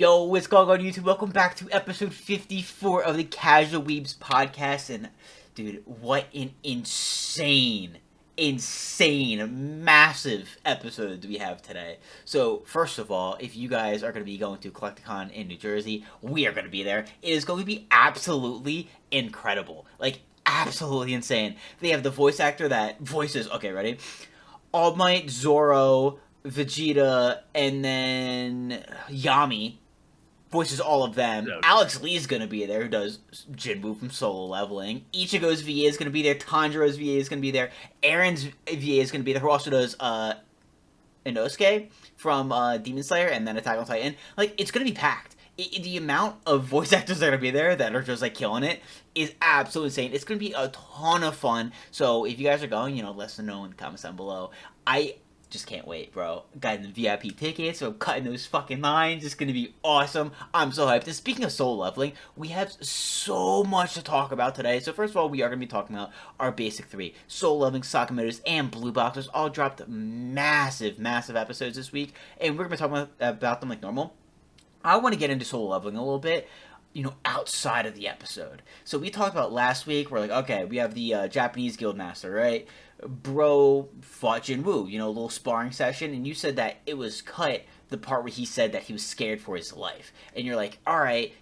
Yo, what's going on YouTube? Welcome back to episode 54 of the Casual Weebs podcast. And dude, what an massive episode do we have today. So, first of all, if you guys are going to be going to Collecticon in New Jersey, we are going to be there. It is going to be absolutely incredible. Like, absolutely insane. They have the voice actor that voices, okay, ready? All Might, Zoro, Vegeta, and then Yami voices all of them. So Alex Lee's gonna be there, who does Jinwoo from Solo Leveling. Ichigo's VA is gonna be there. Tanjiro's VA is gonna be there. Aaron's VA is gonna be there, who also does Inosuke from Demon Slayer and then Attack on Titan. Like, it's gonna be packed. The amount of voice actors that are gonna be there that are just like killing it is absolutely insane. It's gonna be a ton of fun. So if you guys are going, let us know in the comments down below. I just can't wait, bro. Got the VIP tickets, so I'm cutting those fucking lines. It's gonna be awesome. I'm so hyped. And speaking of Solo Leveling, we have so much to talk about today. So first of all, we are gonna be talking about our basic three: Solo Leveling, Sakamoto Days, and Blue Boxers. All dropped massive episodes this week, and we're gonna be talking about them like normal. I want to get into Solo Leveling a little bit, outside of the episode. So we talked about last week, we're like, okay, we have the Japanese Guildmaster, right? Bro fought Jinwoo, a little sparring session, and you said that it was cut the part where he said that he was scared for his life. And you're like, all right,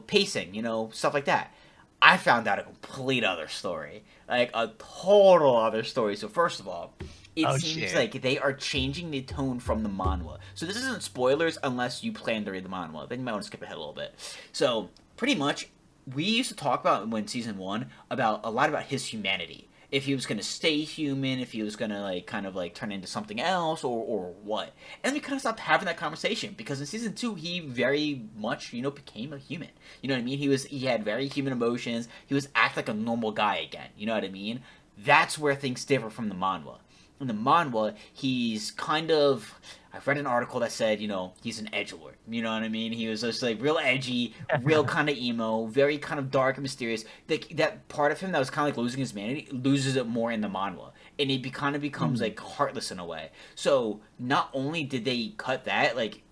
pacing, stuff like that. I found out a complete other story. Like, a total other story. So first of all, it oh seems shit. like they are changing the tone from the manhwa. So this isn't spoilers unless you plan to read the manhwa. Then you might want to skip ahead a little bit. So pretty much, we used to talk about when season one about a lot about his humanity. If he was gonna stay human, if he was gonna turn into something else, or what. And we kind of stopped having that conversation because in season two he very much became a human. You know what I mean? He had very human emotions. He was act like a normal guy again. You know what I mean? That's where things differ from the manhwa. In the manhwa, he's kind of. I've read an article that said, he's an edgelord. You know what I mean? He was just like real edgy, real kind of emo, very kind of dark and mysterious. That part of him that was kind of like losing his humanity loses it more in the manhwa, and he kind of becomes like heartless in a way. So not only did they cut that, like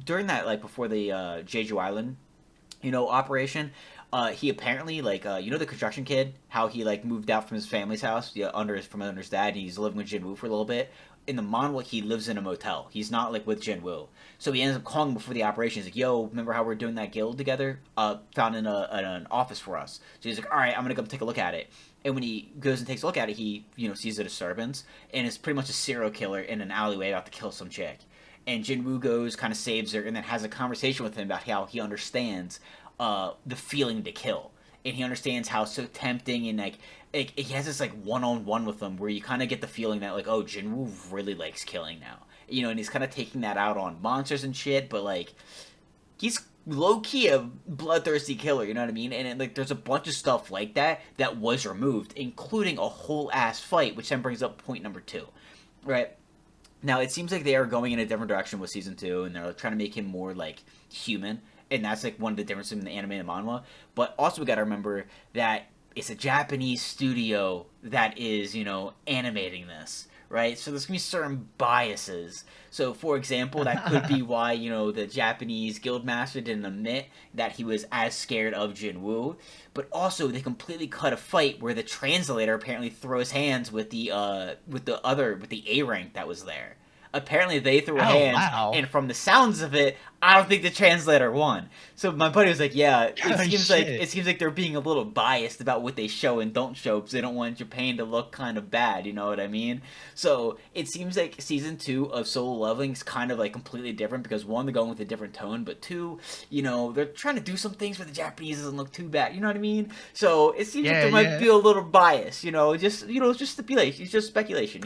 during that, like before the Jeju Island operation. He apparently the construction kid, how he like moved out from his family's house, from under his dad, and he's living with Jinwoo for a little bit. In the manhwa, he lives in a motel. He's not like with Jinwoo, so he ends up calling him before the operation. He's like, "Yo, remember how we're doing that guild together? Found in an office for us." So he's like, "All right, I'm gonna go take a look at it." And when he goes and takes a look at it, he sees a disturbance, and it's pretty much a serial killer in an alleyway about to kill some chick. And Jinwoo goes, kind of saves her, and then has a conversation with him about how he understands the feeling to kill, and he understands how it's so tempting, and like he has this like one-on-one with him where you kind of get the feeling that like, oh, Jinwoo really likes killing now, and he's kind of taking that out on monsters and shit, but like he's low-key a bloodthirsty killer, you know what I mean? And like there's a bunch of stuff like that was removed, including a whole ass fight, which then brings up point number two, right? Now it seems like they are going in a different direction with season two, and they're like, trying to make him more like human, and that's like one of the differences in the anime and manhwa. But also we got to remember that it's a Japanese studio that is animating this, right? So there's gonna be certain biases. So for example, that could be why the Japanese guildmaster didn't admit that he was as scared of Jinwoo. But also they completely cut a fight where the translator apparently throws hands with the A rank that was there. Apparently they threw Oh hands, wow. and from the sounds of it, I don't think the translator won. So my buddy was like, "Yeah, it Oh seems like shit. they're being a little biased about what they show and don't show because they don't want Japan to look kind of bad." You know what I mean? So it seems like season two of Solo Leveling is kind of like completely different because one, they're going with a different tone, but two, they're trying to do some things where the Japanese doesn't look too bad. You know what I mean? So it seems like Yeah, there might yeah. be a little bias. It's just speculation. It's just speculation.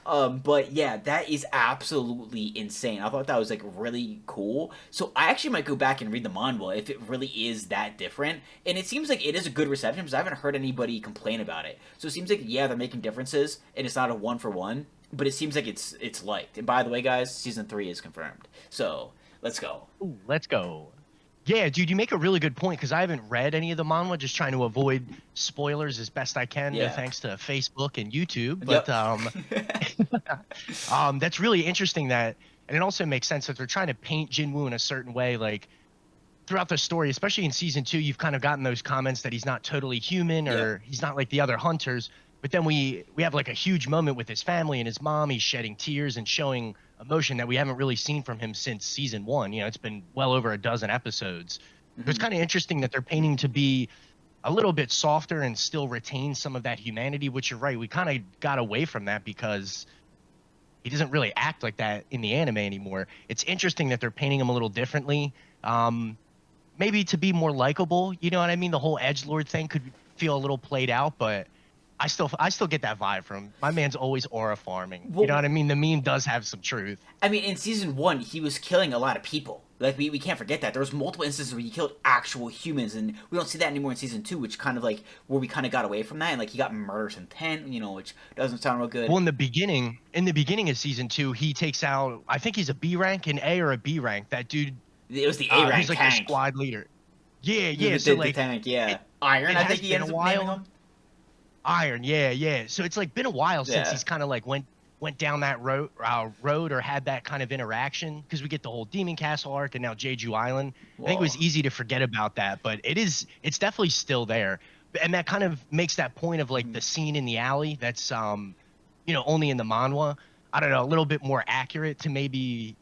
But yeah, that is absolutely insane. I thought that was like really cool. So I actually might go back and read the manhwa if it really is that different. And it seems like it is a good reception because I haven't heard anybody complain about it. So it seems like yeah, they're making differences and it's not a one for one, but it seems like it's liked. And by the way, guys, season three is confirmed. So let's go. Ooh, let's go. Yeah, dude, you make a really good point because I haven't read any of the manhwa, just trying to avoid spoilers as best I can, Yeah. thanks to Facebook and YouTube. But Yep. that's really interesting that And it also makes sense that they're trying to paint Jinwoo in a certain way, like throughout the story, especially in season 2, you've kind of gotten those comments that he's not totally human Yep. or he's not like the other hunters. But then we have like a huge moment with his family and his mom. He's shedding tears and showing emotion that we haven't really seen from him since season 1. You know, it's been well over a dozen episodes. So it's Hmm. kind of interesting that they're painting to be a little bit softer and still retain some of that humanity, which you're right. We kind of got away from that because he doesn't really act like that in the anime anymore. It's interesting that they're painting him a little differently. Um, Maybe to be more likable, you know what I mean? The whole edgelord thing could feel a little played out, but I still get that vibe from him. My man's always aura farming. You know Well, what I mean? The meme does have some truth. I mean, in season 1, he was killing a lot of people. Like we can't forget that there was multiple instances where he killed actual humans, and we don't see that anymore in season 2, which kind of like where we kind of got away from that, and like he got murderous intent, which doesn't sound real good. Well, in the beginning of season 2, he takes out, I think he's a B rank, an A or a B rank. That dude, It was the A who's rank like the tank, squad leader. Yeah, the, yeah. the, So the, the like, tank, yeah. it Iron, it I has think he been a ends up naming while. him. Iron, yeah, yeah. So it's like been a while since Yeah. he's kind of like went down that road or had that kind of interaction because we get the whole Demon Castle arc and now Jeju Island. I think it was Whoa. easy to forget about that, but it's definitely still there. And that kind of makes that point of like Mhm. the scene in the alley that's only in the manhwa. I don't know, a little bit more accurate to maybe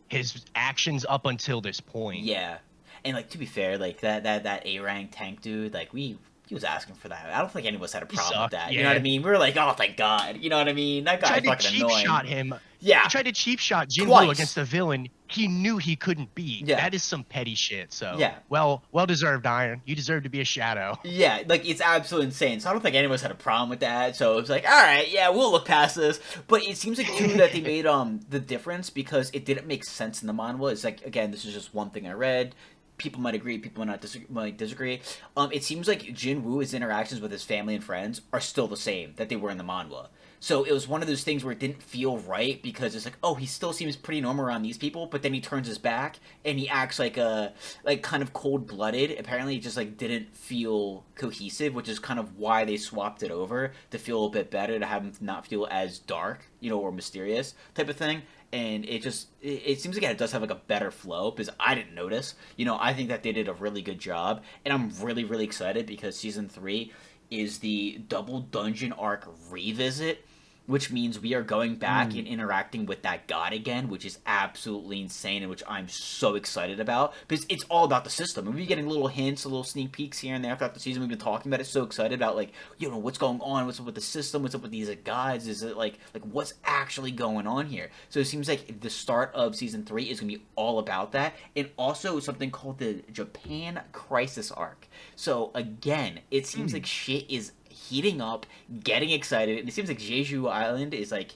his actions up until this point. Yeah, and like to be fair, like that A rank tank dude, like he was asking for that. I don't think any of us had a He problem with sucked, that. You know what I yeah. mean? We were like, oh, thank God. You know what I mean? That He guy tried to fucking cheap shot annoying. him. He Yeah, tried to cheap shot Jinwoo against twice. a villain he knew he couldn't beat. Yeah, That is some petty shit. So, yeah. well deserved, Iron. You deserve to be a shadow. Yeah, like it's absolutely insane. So I don't think any of us had a problem with that. So it was like, all right, yeah, we'll look past this. But it seems like too that they made the difference because it didn't make sense in the manhwa. It's like again, this is just one thing I read. People might agree, people might disagree. It seems like Jinwoo's interactions with his family and friends are still the same that they were in the manhwa. So it was one of those things where it didn't feel right because it's like, oh, he still seems pretty normal around these people, but then he turns his back and he acts like a like kind of cold blooded. Apparently, it just like didn't feel cohesive, which is kind of why they swapped it over to feel a bit better to have him not feel as dark, or mysterious type of thing. And it seems like it does have like a better flow because I didn't notice. I think that they did a really good job, and I'm really really excited because season 3 is the double dungeon arc revisit, which means we are going back and Mm. interacting with that god again, which is absolutely insane and which I'm so excited about because it's all about the system. And we're getting little hints, little sneak peeks here and there throughout the season. We've been talking about it, so excited about like what's going on, what's up with the system, what's up with these gods. Is it like what's actually going on here? So it seems like the start of season 3 is gonna be all about that, and also something called the Japan Crisis arc. So again, it seems like Mm. shit is heating up, getting excited, and it seems like Jeju Island is like,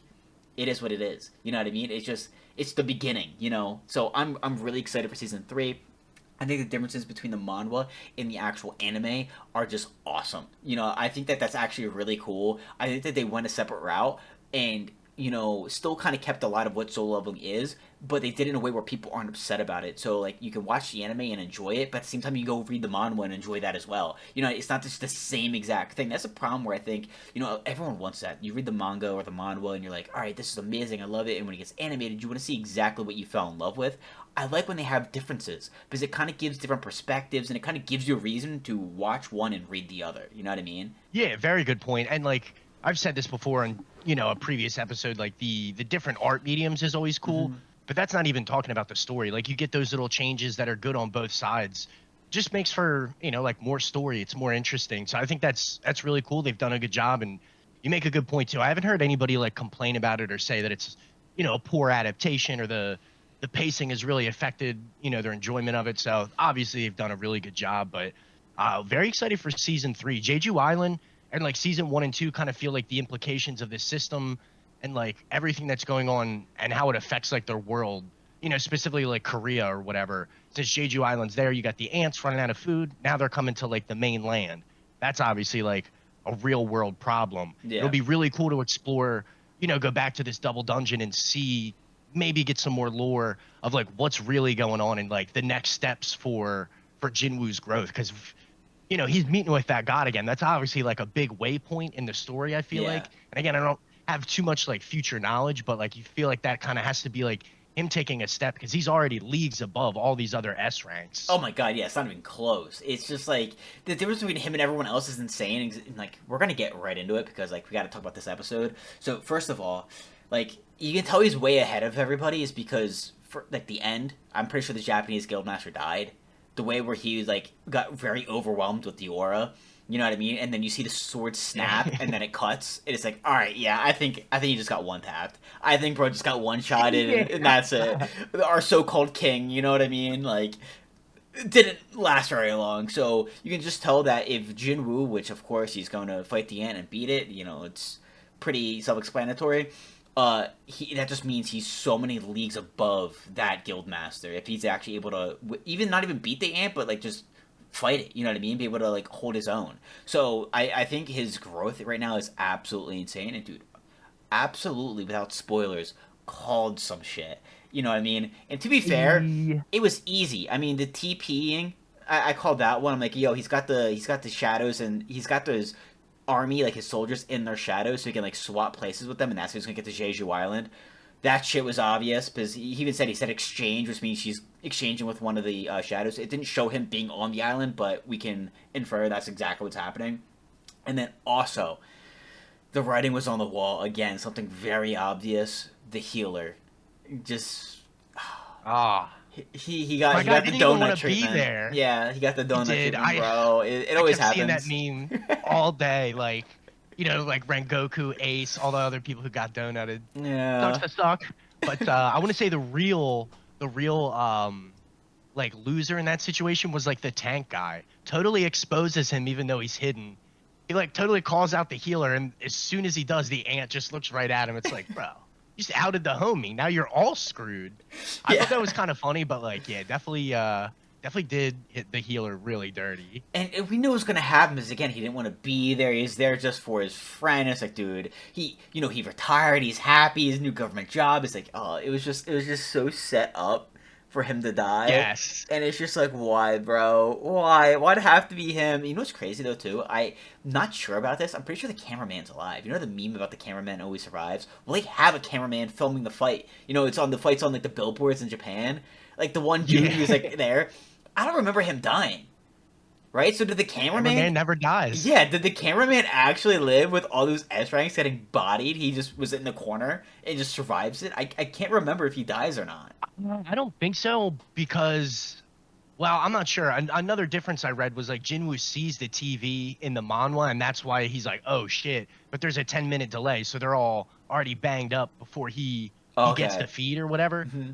it is what it is. You know what I mean? It's the beginning. So I'm really excited for season 3. I think the differences between the manhwa and the actual anime are just awesome. I think that that's actually really cool. I think that they went a separate route and still kind of kept a lot of what solo leveling is, but they did it in a way where people aren't upset about it. So like you can watch the anime and enjoy it, but at the same time you go read the manhwa and enjoy that as well. It's not just the same exact thing. That's a problem where I think everyone wants that. You read the manga or the manhwa and you're like, all right, this is amazing, I love it. And when it gets animated, you want to see exactly what you fell in love with. I like when they have differences because it kind of gives different perspectives and it kind of gives you a reason to watch one and read the other. You know what I mean? Yeah, very good point. And like I've said this before on, a previous episode, like the different art mediums is always cool, Mm-hmm. but that's not even talking about the story. Like you get those little changes that are good on both sides. Just makes for, like more story. It's more interesting. So I think that's really cool. They've done a good job and you make a good point too. I haven't heard anybody like complain about it or say that it's, a poor adaptation or the pacing has really affected, their enjoyment of it. So obviously they've done a really good job, but very excited for season 3. Jeju Island and like season 1 and 2 kind of feel like the implications of this system and like everything that's going on and how it affects like their world, specifically like Korea or whatever. Since Jeju Island's there, you got the ants running out of food. Now they're coming to like the mainland. That's obviously like a real world problem. It'll Yeah. be really cool to explore, go back to this double dungeon and see, maybe get some more lore of like what's really going on and like the next steps for Jinwoo's growth because he's meeting with that god again. That's obviously like a big waypoint in the story, I feel Yeah. like. And again, I don't have too much like future knowledge, but like you feel like that kind of has to be like him taking a step because he's already leagues above all these other S Oh ranks. my god, yeah, it's not even close. It's just like the difference between him and everyone else is insane. And like we're gonna get right into it because like we got to talk about this episode. So first of all, like you can tell he's way ahead of everybody is because for like the end, I'm pretty sure the Japanese guildmaster died. The way where he like got very overwhelmed with the aura, you know what I mean? And then you see the sword snap, and then it cuts. It's like, all right, yeah, I think he just got one tapped. I think bro just got one shotted, Yeah. and that's it. Our so-called king, you know what I mean? Like didn't last very long. So you can just tell that if Jinwoo, which of course he's going to fight the ant and beat it, you know, it's pretty self-explanatory. That just means he's so many leagues above that guild master. If he's actually able to, even not even beat the ant, but like just fight it, you know what I mean? Be able to like hold his own. So I think his growth right now is absolutely insane. And dude, absolutely without spoilers, called some shit. You know what I mean? And to be fair, Yeah. it was easy. I mean, the TPing, I called that one. I'm like, yo, he's got the shadows and he's got those army like his soldiers in their shadows, so he can like swap places with them, and that's how he's gonna get to Jeju Island. That shit was obvious because he even said exchange, which means she's exchanging with one of the shadows. It didn't show him being on the island, but we can infer that's exactly what's happening. And then also, the writing was on the wall again. Something very obvious. The healer, just Ah, he got my he guy got the didn't even want donut to be treatment. there. Yeah, he got the He donut did. treatment, I bro. It I always kept seeing that happens. meme all day, like like Rengoku, Ace, all the other people who got donutted. Sucks Yeah, to suck, but I want to say the real like loser in that situation was like the tank guy. Totally exposes him even though he's hidden. He like totally calls out the healer, and as soon as he does, the ant just looks right at him. It's like, bro, you just outed the homie. Now you're all screwed. I thought that yeah. was kind of funny, but like, yeah, definitely did hit the healer really dirty. And we knew it was gonna happen because again, he didn't want to be there. He's there just for his friend. It's like, dude, he retired. He's happy. His new government job. It's like, oh, it was just so set up for him to die. Yes. And it's just like, why, bro? Why? Why'd it have to be him? You know what's crazy though too? I'm not sure about this. I'm pretty sure the cameraman's alive. You know the meme about the cameraman always survives? Well, they have a cameraman filming the fight. You know, the fight's on like the billboards in Japan. Like the one dude Yeah. who's like there. I don't remember him dying. Right? So did the cameraman? Cameraman never dies. Yeah, did the cameraman actually live with all those S ranks getting bodied? He just was in the corner and just survives it. I can't remember if he dies or not. I don't think so because, well, I'm not sure. Another difference I read was like Jinwoo sees the TV in the manhwa, and that's why he's like, "Oh shit!" But there's a 10-minute delay, so they're all already banged up before he gets Okay. to feed or whatever. Hmm.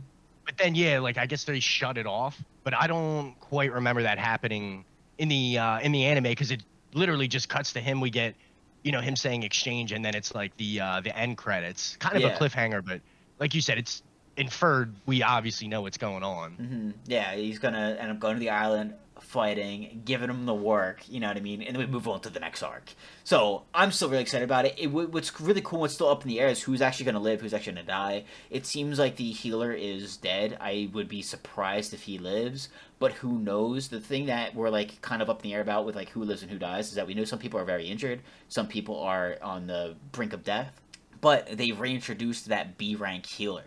But then yeah, like I guess they shut it off. But I don't quite remember that happening in the anime because it literally just cuts to him. We get him saying exchange, and then it's like the end credits, kind of a Yeah. cliffhanger. But like you said, it's inferred. We obviously know what's going on. Yeah, he's gonna end up going to the island, fighting, giving him the work. You know what I mean? And then we move on to the next arc. So I'm still really excited about it. What's really cool, what's still up in the air, is who's actually gonna live, who's actually gonna die. It seems like the healer is dead. I would be surprised if he lives, but who knows? The thing that we're like kind of up in the air about with like who lives and who dies is that we know some people are very injured, some people are on the brink of death, but they reintroduced that B rank healer,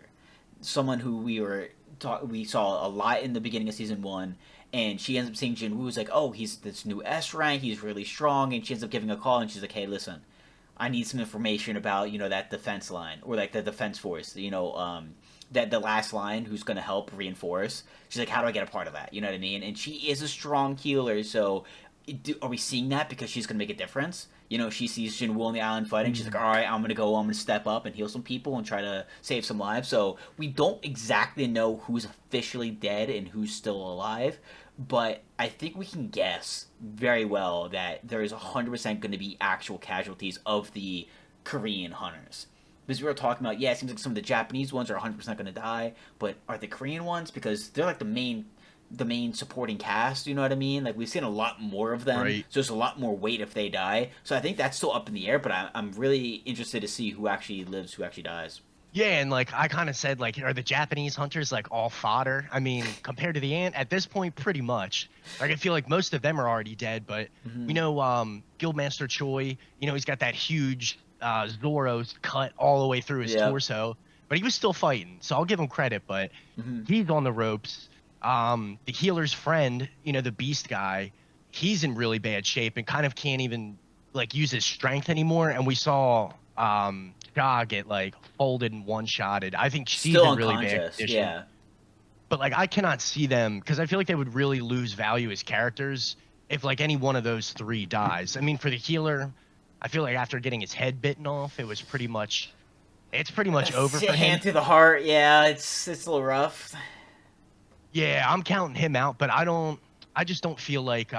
someone who we saw a lot in the beginning of season one, and she ends up seeing Jinwoo who's like, oh, he's this new S rank, he's really strong, and she ends up giving a call, and she's like, hey, listen, I need some information about that defense line or like the defense force, that the last line who's going to help reinforce. She's like, how do I get a part of that? You know what I mean? And she is a strong healer, so are we seeing that because she's going to make a difference? She sees Jinwoo on the island fighting. She's like, all right, I'm going to step up and heal some people and try to save some lives. So we don't exactly know who's officially dead and who's still alive, but I think we can guess very well that there is 100% going to be actual casualties of the Korean hunters. Because we were talking about, yeah, it seems like some of the Japanese ones are 100% going to die, but are the Korean ones? Because they're like the main supporting cast, you know what I mean? Like we've seen a lot more of them, Right. so there's a lot more weight if they die. So I think that's still up in the air, but I'm really interested to see who actually lives, who actually dies. Yeah, and like I kind of said, like, are the Japanese hunters like all fodder? I mean, compared to the ant, at this point, pretty much. Like I feel like most of them are already dead, but we Hmm. know Guildmaster Choi, he's got that huge Zoro's cut all the way through his Yep. torso. but he was still fighting, so I'll give him credit. But Hmm. he's on the ropes. The healer's friend, the Beast guy, he's in really bad shape and kind of can't even like use his strength anymore. And we saw Shaw get like folded and one shotted. I think she's Still in really bad unconscious. condition. Yeah. But like I cannot see them because I feel like they would really lose value as characters if like any one of those three dies. I mean, for the healer, I feel like after getting his head bitten off, it's pretty much over for Hand him. through the heart. Yeah, it's a little rough. Yeah, I'm counting him out, but I just don't feel like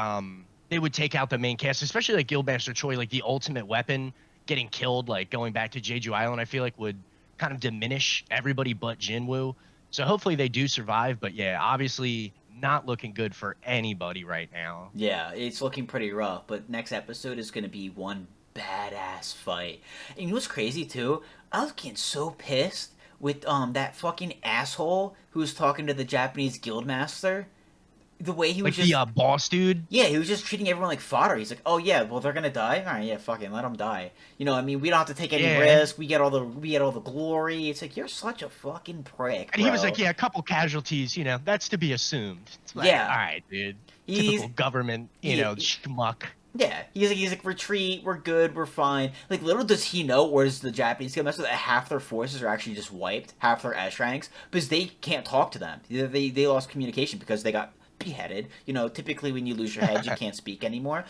they would take out the main cast, especially like Guildmaster Choi, like the ultimate weapon getting killed, like going back to Jeju Island, I feel like would kind of diminish everybody but Jinwoo. So hopefully they do survive, but yeah, obviously not looking good for anybody right now. Yeah, it's looking pretty rough. But next episode is gonna be one badass fight. And you know what's crazy too? I was getting so pissed with that fucking asshole who was talking to the Japanese guildmaster. The way he was Like the just boss dude. yeah, he was just treating everyone like fodder. He's like, oh yeah, well they're gonna die. All right, yeah, fucking let them die. I mean, we don't have to take any Yeah. risk. We get all the glory. It's like you're such a fucking prick, And he was like, bro. yeah, a couple casualties, that's to be assumed. It's like, all Yeah, right, dude. he's Typical government, he, schmuck. yeah, he's like retreat, we're good, we're fine. Like little does he know, or does the Japanese get messed with, that half their forces are actually just wiped, half their S ranks, because they can't talk to them. They lost communication because they got beheaded. Typically when you lose your head, you can't speak anymore.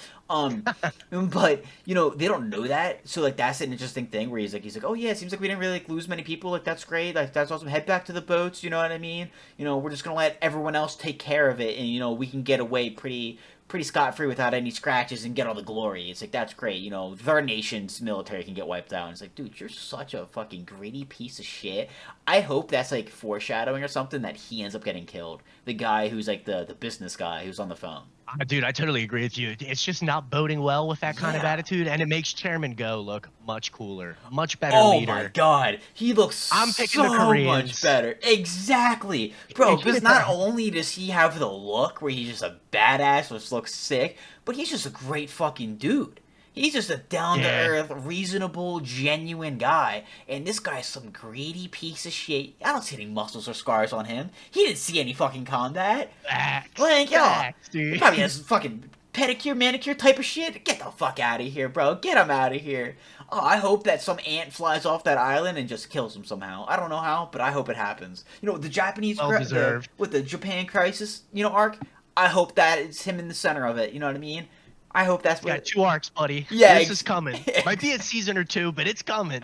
But they don't know that, so like that's an interesting thing where he's like, oh yeah, it seems like we didn't really like lose many people. Like that's great. Like that's awesome. Head back to the boats. You know what I mean? We're just gonna let everyone else take care of it, and we can get away pretty scot free without any scratches and get all the glory. It's like that's great. Their nation's military can get wiped out. And it's like, dude, you're such a fucking greedy piece of shit. I hope that's like foreshadowing or something that he ends up getting killed. The guy who's like the business guy who's on the phone. Dude, I totally agree with you. It's just not boding well with that kind of Yeah. attitude, and it makes Chairman Go look much cooler, much better Oh my leader. god, he looks I'm picking the so much Koreans. better. Exactly, bro. Because not only does he have the look where he's just a badass, which looks sick, but he's just a great fucking dude. He's just a down to Yeah, earth, reasonable, genuine guy. And this guy's some greedy piece of shit. I don't see any muscles or scars on him. He didn't see any fucking combat. facts, Like, oh, facts, he dude. probably has fucking pedicure, manicure type of shit. Get the fuck out of here, bro. Get him out of here. Oh, I hope that some ant flies off that island and just kills him somehow. I don't know how, but I hope it happens. The Japanese, Well deserved. with the Japan crisis, arc. I hope that it's him in the center of it. You know what I mean? I hope that's You got what. two arcs, buddy. Yeah, This is coming. Might be a season or two, but it's coming.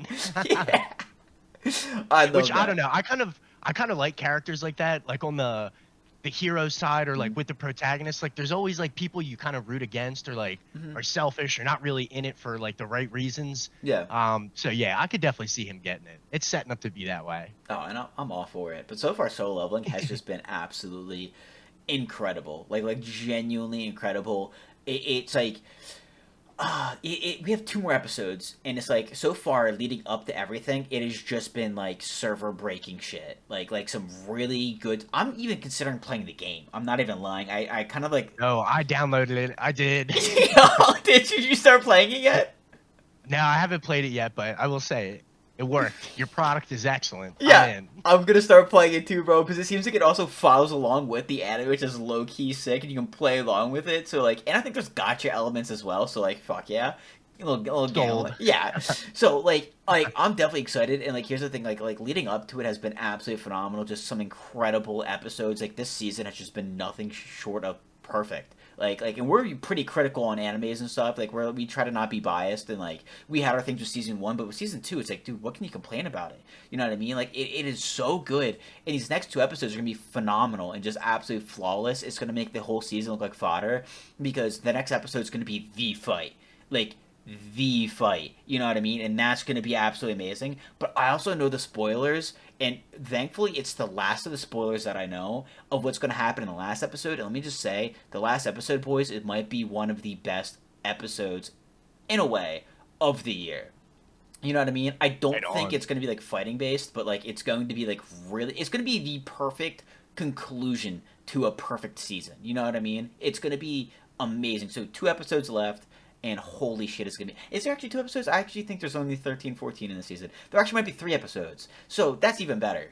yeah. I Which love I don't that. know. I kind of like characters like that, like on the hero side or like with the protagonist. Like there's always like people you kind of root against or like Hmm. are selfish or not really in it for like the right reasons. Yeah. So yeah, I could definitely see him getting it. It's setting up to be that way. Oh, and I'm all for it. But so far, Solo Leveling has just been absolutely incredible. Like genuinely incredible. It's like we have two more episodes, and it's like so far leading up to everything, it has just been like server breaking shit. Like some really good. I'm even considering playing the game. I'm not even lying. I kind of like. Oh, I downloaded it. I did. Did you start playing it yet? No, I haven't played it yet, but I will say it worked. Your product is excellent. I'm Yeah, in. I'm gonna start playing it too, bro, because it seems like it also follows along with the anime, which is low key sick, and you can play along with it. So like, and I think there's gotcha elements as well. So like, fuck yeah, a little gambling. Sold. Yeah. So like I'm definitely excited, and like here's the thing, like leading up to it has been absolutely phenomenal. Just some incredible episodes. Like this season has just been nothing short of perfect. And we're pretty critical on animes and stuff. Like we try to not be biased, and like we had our things with season one, but with season two, it's like, dude, what can you complain about it? You know what I mean? Like it is so good, and these next two episodes are gonna be phenomenal and just absolutely flawless. It's gonna make the whole season look like fodder because the next episode is gonna be the fight, like the fight. You know what I mean? And that's gonna be absolutely amazing. But I also know the spoilers, and thankfully, it's the last of the spoilers that I know of what's going to happen in the last episode. And let me just say, the last episode, boys, it might be one of the best episodes, in a way, of the year. You know what I mean? I don't Right think on. it's going to be like fighting based, but like it's going to be like really, it's going to be the perfect conclusion to a perfect season. You know what I mean? It's going to be amazing. So 2 episodes left, and holy shit, it's gonna be. Is there actually 2 episodes? I actually think there's only 13, 14 in the season. There actually might be 3 episodes, so that's even better.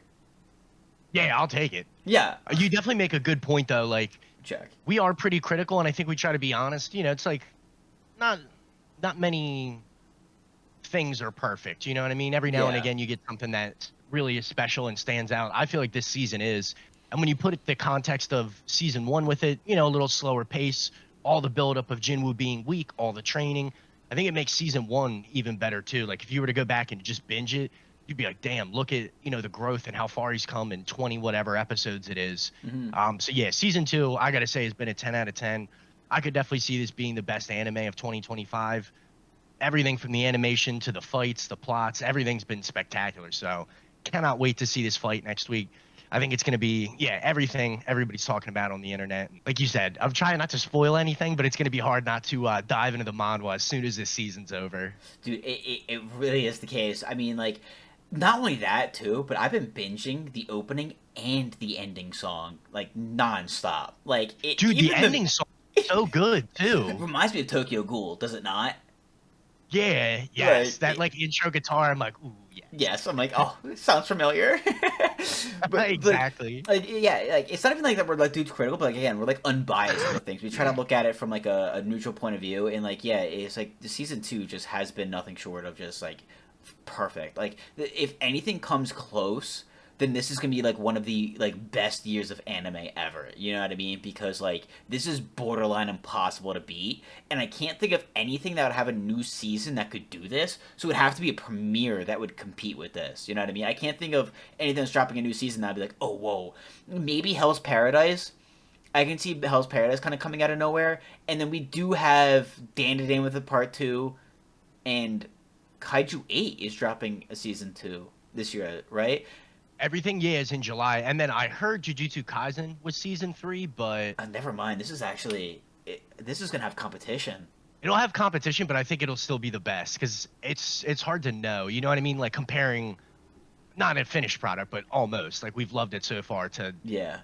Yeah, I'll take it. Yeah, You definitely make a good point though. Like check. we are pretty critical, and I think we try to be honest. You know, it's like not not many things are perfect. You know what I mean? Every now and Yeah. again, you get something that really is special and stands out. I feel like this season is. And when you put it the context of season one with it, you know, a little slower pace, all the buildup of Jinwoo being weak, all the training, I think it makes season one even better too. Like if you were to go back and just binge it, you'd be like, damn, look at, you know, the growth and how far he's come in 20 whatever episodes it is. Hmm. So yeah, season two, I gotta say, has been a 10 out of 10. I could definitely see this being the best anime of 2025. Everything from the animation to the fights, the plots, everything's been spectacular. So cannot wait to see this fight next week. I think it's going to be, yeah, everything everybody's talking about on the internet. Like you said, I'm trying not to spoil anything, but it's going to be hard not to dive into the manhwa as soon as this season's over. Dude, it really is the case. I mean, like, not only that too, but I've been binging the opening and the ending song like nonstop. Like it Dude, the even the ending song is so good too. reminds me of Tokyo Ghoul, does it not? Yeah, yes. Like That like intro guitar, I'm like, ooh, yes. yes, I'm like, oh, it sounds familiar. but Exactly. yeah, like it's not even like that we're like too critical, but like again, we're like unbiased with things. We try to look at it from like a neutral point of view, and like yeah, it's like the season two just has been nothing short of just like perfect. Like if anything comes close, then this is gonna be like one of the like best years of anime ever. You know what I mean? Because like this is borderline impossible to beat, and I can't think of anything that would have a new season that could do this. So it would have to be a premiere that would compete with this. You know what I mean? I can't think of anything that's dropping a new season that'd be like, oh whoa, maybe Hell's Paradise. I can see Hell's Paradise kind of coming out of nowhere, and then we do have Dan to Dan with the part two, and Kaiju 8 is dropping a season 2 this year, right? Everything, yeah, is in July. And then I heard Jujutsu Kaisen was season three, but Never mind. This is actually this is gonna have competition. it'll have competition, but I think it'll still be the best because it's hard to know. You know what I mean? Like comparing not a finished product, but almost. Like we've loved it so far to Yeah.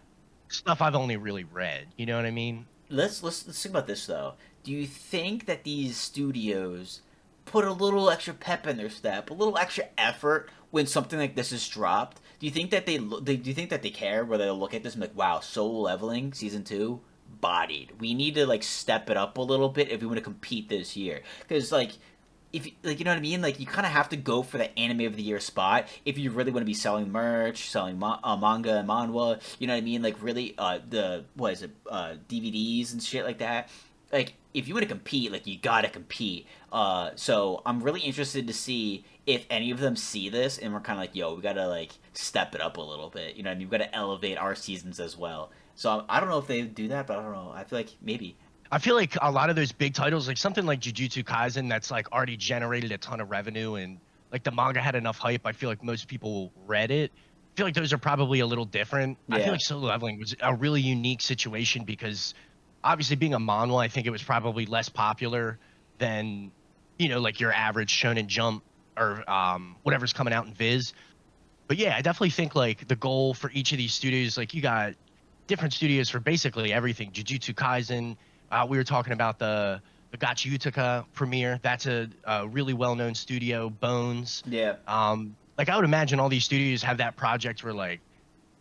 stuff I've only really read. You know what I mean? Let's think about this though. Do you think that these studios put a little extra pep in their step, a little extra effort when something like this is dropped? Do you think that do you think that they care where they'll look at this and be like, wow, Solo Leveling season 2 bodied. We need to like step it up a little bit if we want to compete this year. Because like if like you know what I mean, like you kind of have to go for the anime of the year spot if you really want to be selling merch, selling manga and manhwa. You know what I mean? Like really, the what is it, DVDs and shit like that. Like if you want to compete, like you gotta compete. So I'm really interested to see if any of them see this and we're kind of like, yo, we gotta like step it up a little bit. You know what I mean? We gotta elevate our seasons as well. So I don't know if they do that, but I don't know. I feel like maybe. I feel like a lot of those big titles, like something like Jujutsu Kaisen, that's like already generated a ton of revenue and like the manga had enough hype. I feel like most people read it. I feel like those are probably a little different. I feel Yeah. like Solo Leveling was a really unique situation because obviously being a manhwa, I think it was probably less popular than, you know, like your average Shonen Jump or whatever's coming out in Viz. But yeah, I definitely think like the goal for each of these studios, like you got different studios for basically everything. Jujutsu Kaisen. We were talking about the Gotcha Utica premiere. That's a really well known studio. Bones. Yeah. Like I would imagine all these studios have that project where like,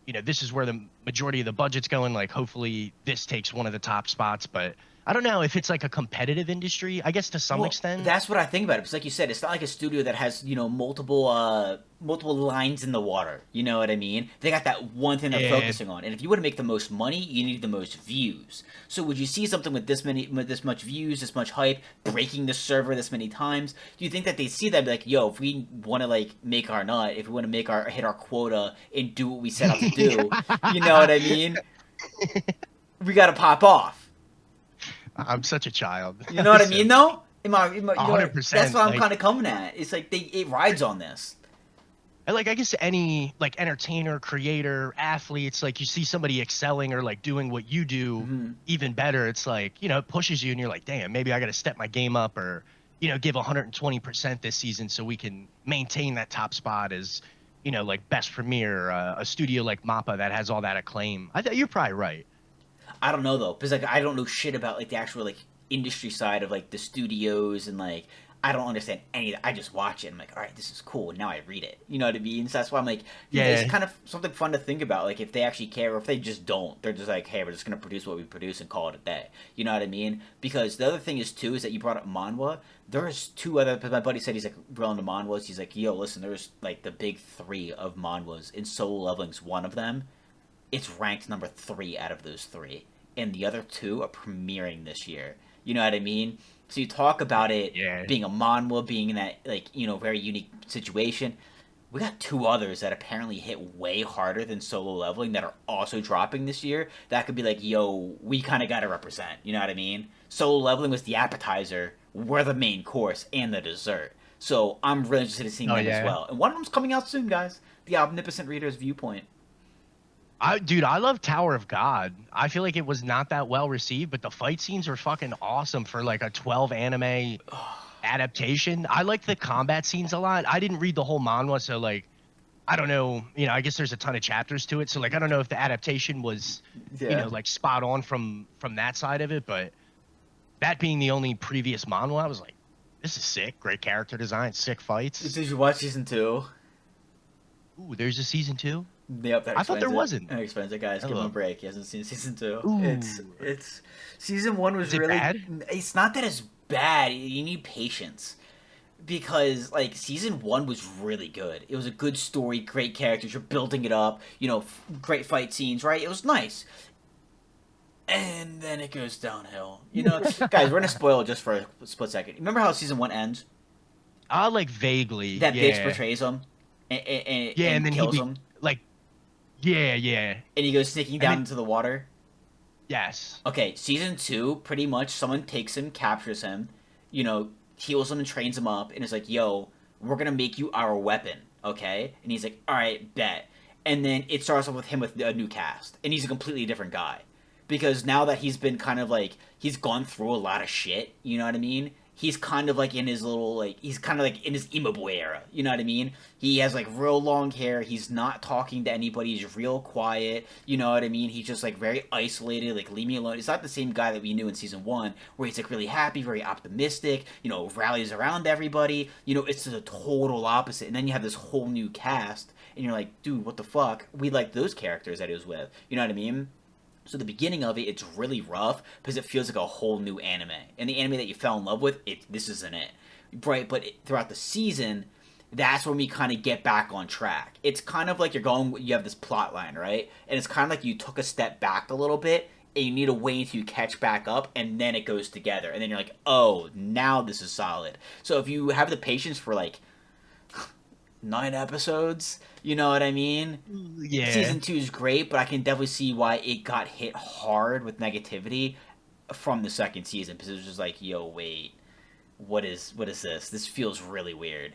you know, this is where the majority of the budget's going. Like hopefully this takes one of the top spots. But I don't know if it's like a competitive industry. I guess to some Well, extent. that's what I think about it. Because, like you said, it's not like a studio that has multiple lines in the water. You know what I mean? They got that one thing they're Yeah. focusing on, and if you want to make the most money, you need the most views. So, would you see something with this much views, this much hype, breaking the server this many times? Do you think that they see that and be like, yo, if we want to like make our nut, if we want to make our hit our quota and do what we set out to do, you know what I mean? We got to pop off. I'm such a child. You know what I So, mean, though? You know what? That's 100%. what I'm Like kind of coming at. It's like it rides on this. and like I guess any like entertainer, creator, athletes, like you see somebody excelling or like doing what you do Hmm. even better, it's like, you know, it pushes you and you're like, damn, maybe I got to step my game up or, you know, give 120% this season so we can maintain that top spot as, you know, like best premiere, a studio like Mappa that has all that acclaim. You're probably right. I don't know though, because like I don't know shit about like the actual like industry side of like the studios and like I don't understand any of that. I just watch it. I'm like, all right, this is cool. And now I read it. You know what I mean? So that's why I'm like, it's Yeah. kind of something fun to think about. Like if they actually care or if they just don't, they're just like, hey, we're just gonna produce what we produce and call it a day. You know what I mean? Because the other thing is too is that you brought up manhwa. There's two other. My buddy said he's like real into manhwas. He's like, yo, listen, there's like the big three of manhwas, and Solo Leveling's one of them. It's ranked number three out of those three, and the other two are premiering this year. You know what I mean? So you talk about it Yeah. being a manhwa, being in that like very unique situation. We got two others that apparently hit way harder than Solo Leveling that are also dropping this year. That could be like, yo, we kind of got to represent. You know what I mean? Solo Leveling was the appetizer, we're the main course and the dessert. So I'm really interested in seeing Oh them as yeah. well. And one of them's coming out soon, guys. The Omnipotent Reader's Viewpoint. Dude, I love Tower of God. I feel like it was not that well received, but the fight scenes were fucking awesome for like a 12 anime adaptation. I like the combat scenes a lot. I didn't read the whole manhwa, so like I don't know, I guess there's a ton of chapters to it, so like I don't know if the adaptation was, Yeah. like spot on from that side of it, but that being the only previous manhwa, I was like, this is sick. Great character design, sick fights. Did you watch season two? Ooh, there's a season 2? Yep, that I thought there explains it. wasn't. That explains it, guys. Give him a Oh. break. He hasn't seen season two. It's Ooh. it's season one was Is it really. bad? It's not that it's bad. You need patience because like season one was really good. It was a good story, great characters. You're building it up. Great fight scenes. Right? It was nice. And then it goes downhill. Guys, we're gonna spoil it just for a split second. Remember how season one ends? I like vaguely, That bitch yeah. betrays him and, Yeah, and and then he kills be him, like, yeah, yeah. and he goes sneaking And down then, into the water. yes. Okay, season two, pretty much someone takes him, captures him, heals him and trains him up, and is like, yo, we're gonna make you our weapon, okay? And he's like, alright, bet. And then it starts off with him with a new cast, and he's a completely different guy. Because now that he's been kind of like, he's gone through a lot of shit, you know what I mean? He's kind of like in his little, like, he's kind of like in his emo boy era, you know what I mean? He has like real long hair, he's not talking to anybody, he's real quiet, you know what I mean? He's just like very isolated, like leave me alone. It's not the same guy that we knew in season one, where he's like really happy, very optimistic, rallies around everybody. It's the total opposite. And then you have this whole new cast, and you're like, dude, what the fuck? We like those characters that he was with, you know what I mean? So the beginning of it, it's really rough because it feels like a whole new anime, and the anime that you fell in love with, this isn't it, right? But throughout the season, that's when we kind of get back on track. It's kind of like you have this plot line, right? And it's kind of like you took a step back a little bit, and you need to wait until you catch back up, and then it goes together, and then you're like, oh, now this is solid. So if you have the patience for like 9 episodes, you know what I mean? Yeah. Season two is great, but I can definitely see why it got hit hard with negativity from the second season, because it was just like, yo, wait, what is this? This feels really weird.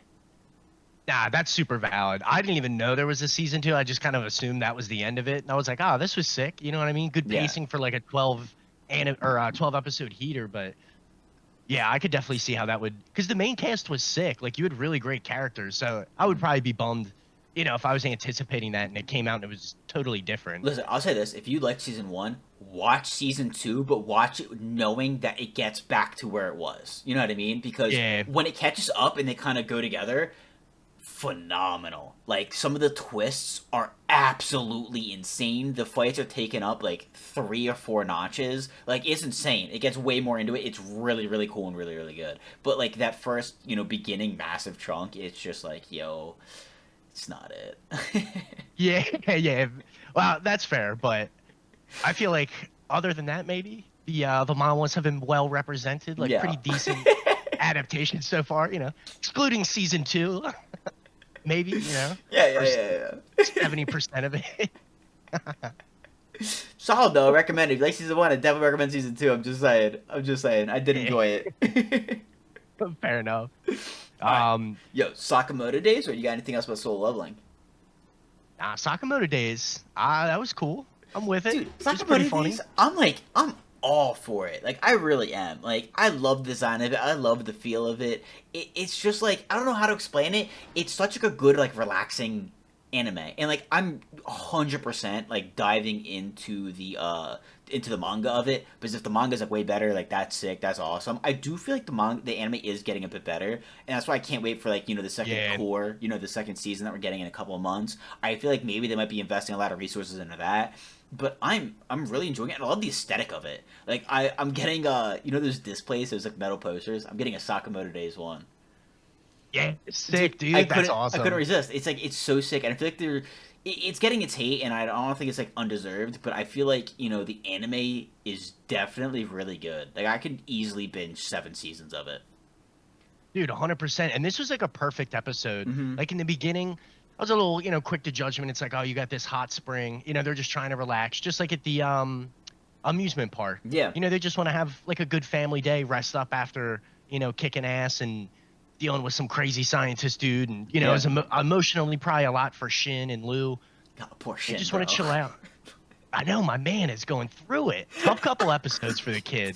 Nah, that's super valid. I didn't even know there was a season 2. I just kind of assumed that was the end of it. And I was like, oh, this was sick. You know what I mean? Good Yeah. pacing for like a 12 episode heater, but yeah, I could definitely see how that would, because the main cast was sick. Like you had really great characters, so I would probably be bummed, if I was anticipating that and it came out and it was totally different. Listen, I'll say this: if you liked season one, watch season two, but watch it knowing that it gets back to where it was. You know what I mean? Because Yeah, when it catches up and they kind of go together, phenomenal. Like some of the twists are absolutely insane. The fights are taken up like 3 or 4 notches. Like it's insane. It gets way more into it. It's really really cool and really really good. But like that first beginning massive chunk, it's just like yo, it's not it. yeah, yeah. Well, that's fair, but I feel like other than that, maybe the manhwas have been well represented, like Yeah. pretty decent adaptations so far. Excluding season 2, maybe Yeah, yeah, first yeah, yeah. 70% of it. Solid though. I recommend it. If you like season one, I definitely recommend season two. I'm just saying. I'm just saying. I did Yeah, enjoy it. fair enough. All right. Um, Yo, Sakamoto Days, or you got anything else about Solo Leveling? Sakamoto Days, that was cool. I'm with it. Dude, It was pretty Sakamoto funny. Days, I'm all for it. Like, I really am. Like, I love the design of it. I love the feel of it. It's just like, I don't know how to explain it. It's such like a good, like, relaxing anime, and like I'm 100% like diving into the manga of it, because if the manga's like way better, like that's sick, that's awesome. I do feel like the anime is getting a bit better, and that's why I can't wait for like the second Yeah, core, the second season that we're getting in a couple of months. I feel like maybe they might be investing a lot of resources into that. But I'm really enjoying it, and I love the aesthetic of it. Like I'm getting those displays, those like metal posters. I'm getting a Sakamoto Days one. yeah, Dude, sick, dude. That's I couldn't awesome. resist. It's like it's so sick, and I feel like it's getting its hate, and I don't think it's like undeserved. But I feel like the anime is definitely really good. Like I could easily binge 7 seasons of it. Dude, 100%. And this was like a perfect episode. Mm-hmm. Like in the beginning, I was a little, quick to judgment. It's like, oh, you got this hot spring. They're just trying to relax, just like at the amusement park. Yeah, They just want to have like a good family day, rest up after, kicking ass and dealing with some crazy scientist dude. And, it yeah. was emotionally probably a lot for Shin and Lou. God, poor They Shin, just want to bro. chill out. I know my man is going through it. Tough couple episodes for the kid.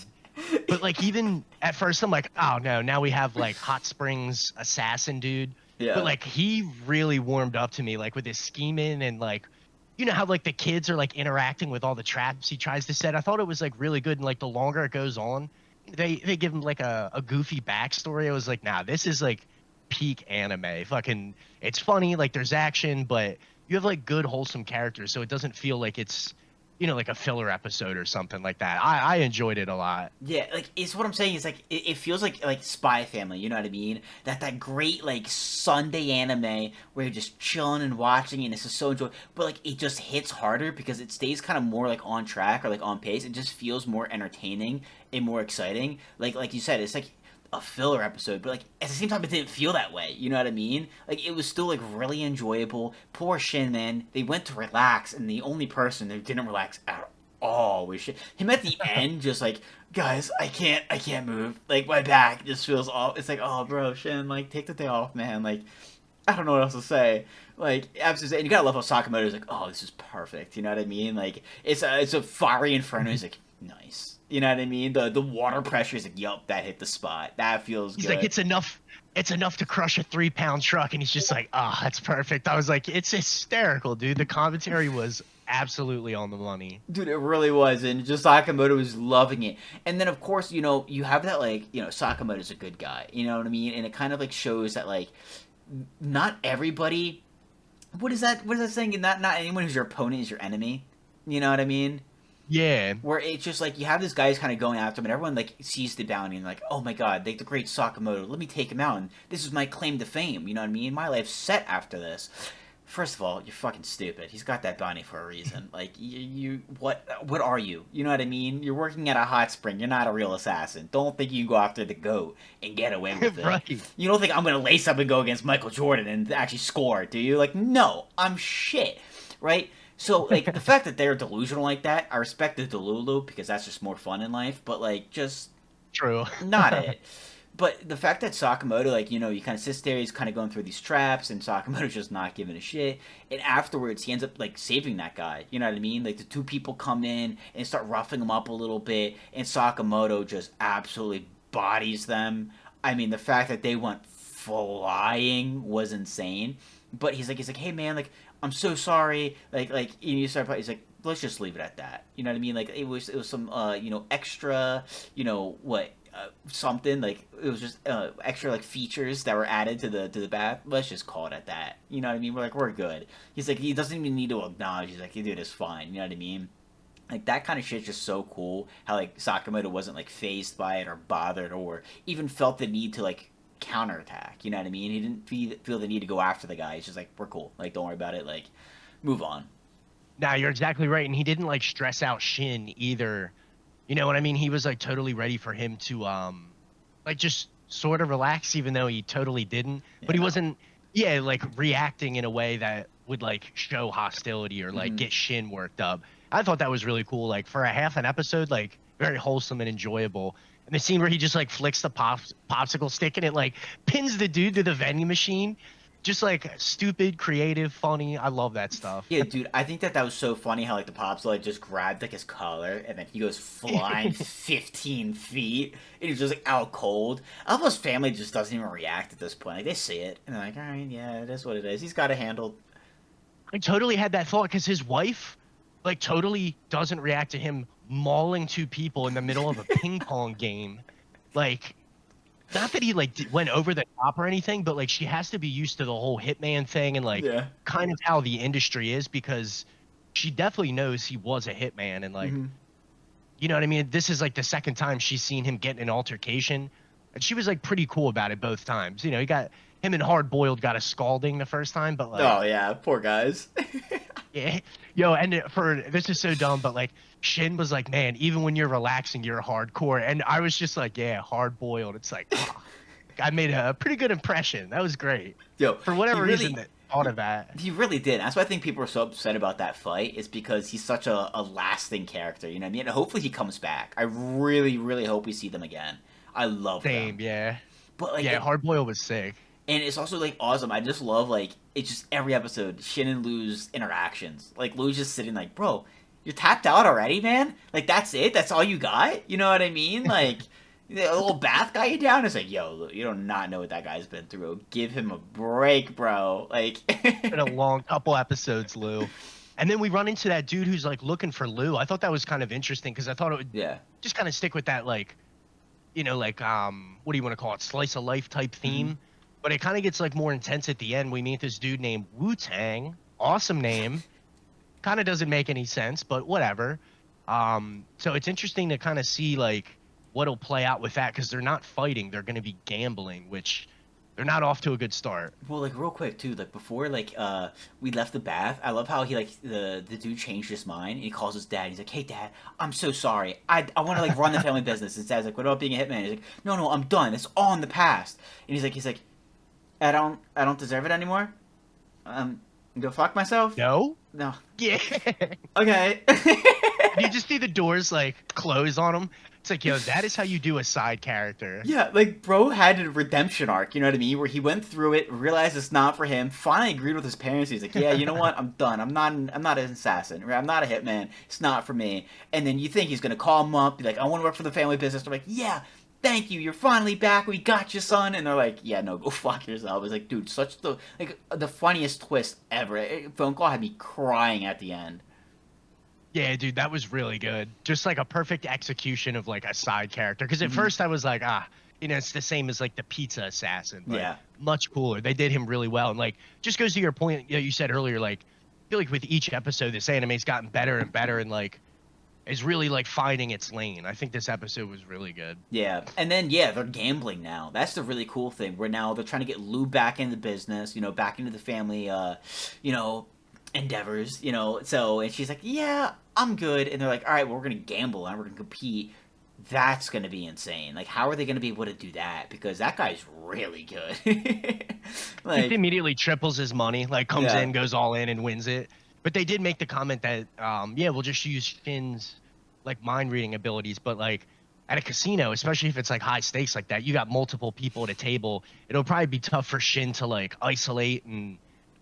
But like even at first I'm like, oh no, now we have like Hot Springs assassin dude. But Yeah. like he really warmed up to me like with his scheming and like how like the kids are like interacting with all the traps he tries to set. I thought it was like really good and like the longer it goes on, they give him like a goofy backstory. I was like, nah, this is like peak anime. Fucking it's funny, like there's action, but you have like good wholesome characters, so it doesn't feel like it's like a filler episode or something like that. I enjoyed it a lot. Yeah, like it's what I'm saying is like it feels like Spy Family, you know what I mean? That great like Sunday anime where you're just chilling and watching and it's just so enjoyable. But like it just hits harder because it stays kind of more like on track or like on pace. It just feels more entertaining and more exciting. Like you said, it's like a filler episode, but like at the same time it didn't feel that way. You know what I mean? Like it was still like really enjoyable. Poor Shin, man. They went to relax, and the only person that didn't relax at all was Shin. Him at the end, just like, guys, I can't move. Like my back just feels off. It's like, oh, bro, Shin, like take the day off, man. Like I don't know what else to say. Like absolutely, and you gotta love how Sakamoto's like, oh, this is perfect. You know what I mean? Like it's a fiery inferno. He's like, nice. You know what I mean? The water pressure is like, yup, that hit the spot. That feels He's like, good. it's enough to crush a 3-pound truck, and he's just like, oh, that's perfect. I was like, it's hysterical, dude. The commentary was absolutely on the money. Dude, it really was, and just Sakamoto was loving it. And then, of course, you have that like, Sakamoto's a good guy. You know what I mean? And it kind of like shows that like, not everybody. What is that? What is that saying? Not anyone who's your opponent is your enemy. You know what I mean? Yeah, Where it's just like you have this guy who's kind of going after him, and everyone like sees the bounty and like, oh my god, like the great Sakamoto, let me take him out, and this is my claim to fame. You know what I mean? My life's set after this. First of all, you're fucking stupid. He's got that bounty for a reason. Like you what are you? You know what I mean? You're working at a hot spring. You're not a real assassin. Don't think you can go after the goat and get away with it. right. You don't think I'm gonna lace up and go against Michael Jordan and actually score, do you? Like, no, I'm shit, right? So like the fact that they're delusional like that, I respect the Delulu because that's just more fun in life. But like, just True. not it. But the fact that Sakamoto, like, he kind of sits there, he's kind of going through these traps, and Sakamoto's just not giving a shit. And afterwards, he ends up, like, saving that guy. You know what I mean? Like, the two people come in and start roughing him up a little bit, and Sakamoto just absolutely bodies them. I mean, the fact that they went flying was insane. But he's like, hey, man, like, I'm so sorry. You start, he's like, let's just leave it at that. You know what I mean? Like, it was some, extra, what, something like it was just extra like features that were added to the bath. Let's just call it at that. You know what I mean? We're good. He's like he doesn't even need to acknowledge. He's like, dude, it's fine. You know what I mean? Like that kind of shit's just so cool. How like Sakamoto wasn't like phased by it or bothered or even felt the need to like counterattack. You know what I mean? He didn't feel the need to go after the guy. He's just like, we're cool. Like don't worry about it. Like move on. Now you're exactly right, and he didn't like stress out Shin either. You know what I mean? He was like totally ready for him to like just sort of relax, even though he totally didn't. But Yeah, he no. wasn't, yeah, like reacting in a way that would like show hostility or like Mm-hmm. get Shin worked up. I thought that was really cool. Like for a half an episode, like very wholesome and enjoyable. And the scene where he just like flicks the popsicle stick and it like pins the dude to the vending machine. Just like stupid, creative, funny. I love that stuff. Yeah, dude, I think that was so funny how like the pops like just grabbed like his collar and then he goes flying 15 feet and he's just like out cold. Almost family just doesn't even react at this point. Like they see it and they're like, all right, yeah, it is what it is. He's got it handled. I totally had that thought because his wife, like, totally doesn't react to him mauling two people in the middle of a ping pong game. Like, not that he like went over the top or anything, but like she has to be used to the whole hitman thing and like Yeah. kind of how the industry is because she definitely knows he was a hitman and like Hmm. you know what I mean? This is like the second time she's seen him get in an altercation. And she was like pretty cool about it both times. You know, he got him and Hard Boiled got a scalding the first time, but like Oh yeah, poor guys. yeah. Yo, and for this is so dumb, but like Shin was like, man, even when you're relaxing, you're hardcore. And I was just like, yeah, hard boiled. It's like, oh, I made a pretty good impression. That was great. Yo, For he whatever reason really that thought of that. he really did. That's why I think people are so upset about that fight. Is because he's such a lasting character. You know what I mean? And hopefully he comes back. I really, really hope we see them again. I love them. Same, yeah. But like, Yeah, hard boiled was sick. and it's also like awesome. I just love like it's just every episode Shin and Lou's interactions. Like Lou's just sitting like, bro, you're tapped out already, man. Like that's it. That's all you got. You know what I mean? Like the little bath guy you down is like, yo, Lou, you do not know what that guy's been through. Give him a break, bro. Like, Been a long couple episodes, Lou. And then we run into that dude who's like looking for Lou. I thought that was kind of interesting because I thought it would yeah. just kind of stick with that like, you know, like what do you want to call it? Slice of life type Hmm. theme. But it kind of gets like more intense at the end. We meet this dude named Wu Tang. Awesome name. Kind of doesn't make any sense, but whatever. So it's interesting to kind of see like what'll play out with that because they're not fighting, they're going to be gambling, which they're not off to a good start. Well, like real quick too, like before like we left the bath, I love how he like the dude changed his mind and he calls his dad. He's like, "Hey dad, I'm so sorry. I want to like run the family business." His dad's like, "What about being a hitman?" He's like, "No, I'm done. It's all in the past." And he's like, I don't deserve it anymore. Go fuck myself. No? No. Yeah. Okay. You just see the doors like close on him. It's like, yo, that is how you do a side character. Yeah, like bro had a redemption arc, you know what I mean, where he went through it, realized it's not for him, finally agreed with his parents. He's like, yeah, you know what, I'm done. I'm not an assassin. Right? I'm not a hitman. It's not for me. And then you think he's gonna call him up, be like, I want to work for the family business. They're like, yeah, thank you. You're finally back. We got you, son. And they're like, yeah, no, go fuck yourself. It's like, dude, such the funniest twist ever. Phone call had me crying at the end. Yeah, dude, that was really good. Just like a perfect execution of like a side character. Because at first I was like, you know, it's the same as like the pizza assassin, but Yeah. much cooler. They did him really well. And like, just goes to your point, you know, you said earlier, like, I feel like with each episode, this anime's gotten better and better and like is really like finding its lane. I think this episode was really good. Yeah, and then yeah, they're gambling now. That's the really cool thing. Where now they're trying to get Lou back into the business, back into the family, you know, endeavors, So, and she's like, "Yeah, I'm good." And they're like, "All right, well, we're gonna gamble and we're gonna compete." That's gonna be insane. Like, how are they gonna be able to do that? Because that guy's really good. He Like, immediately triples his money, like comes yeah, in, goes all in, and wins it. But they did make the comment that, yeah, we'll just use Shin's like mind reading abilities, but like at a casino, especially if it's like high stakes like that, you got multiple people at a table. It'll probably be tough for Shin to like isolate and,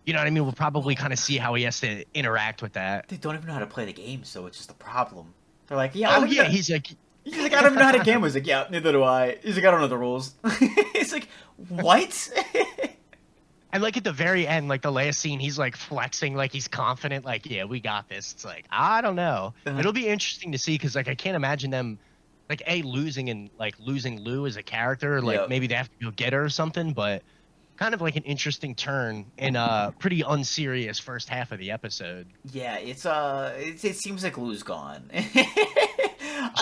you know what I mean? We'll probably kind of see how he has to interact with that. they don't even know how to play the game, so it's just a problem. They're like, "Yeah, I Oh don't yeah, know." he's like, He's like, "I don't even know how to gamble." He's like, "Yeah, neither do I." He's like, "I don't know the rules." It's like, what? and like at the very end, like the last scene, he's like flexing, like he's confident, like, yeah, we got this. It's like, I don't know. Uh-huh. It'll be interesting to see because like I can't imagine them like losing and like losing Lou as a character. Like Yep. maybe they have to go get her or something, but kind of like an interesting turn in a pretty unserious first half of the episode. Yeah, it seems like Lou's gone.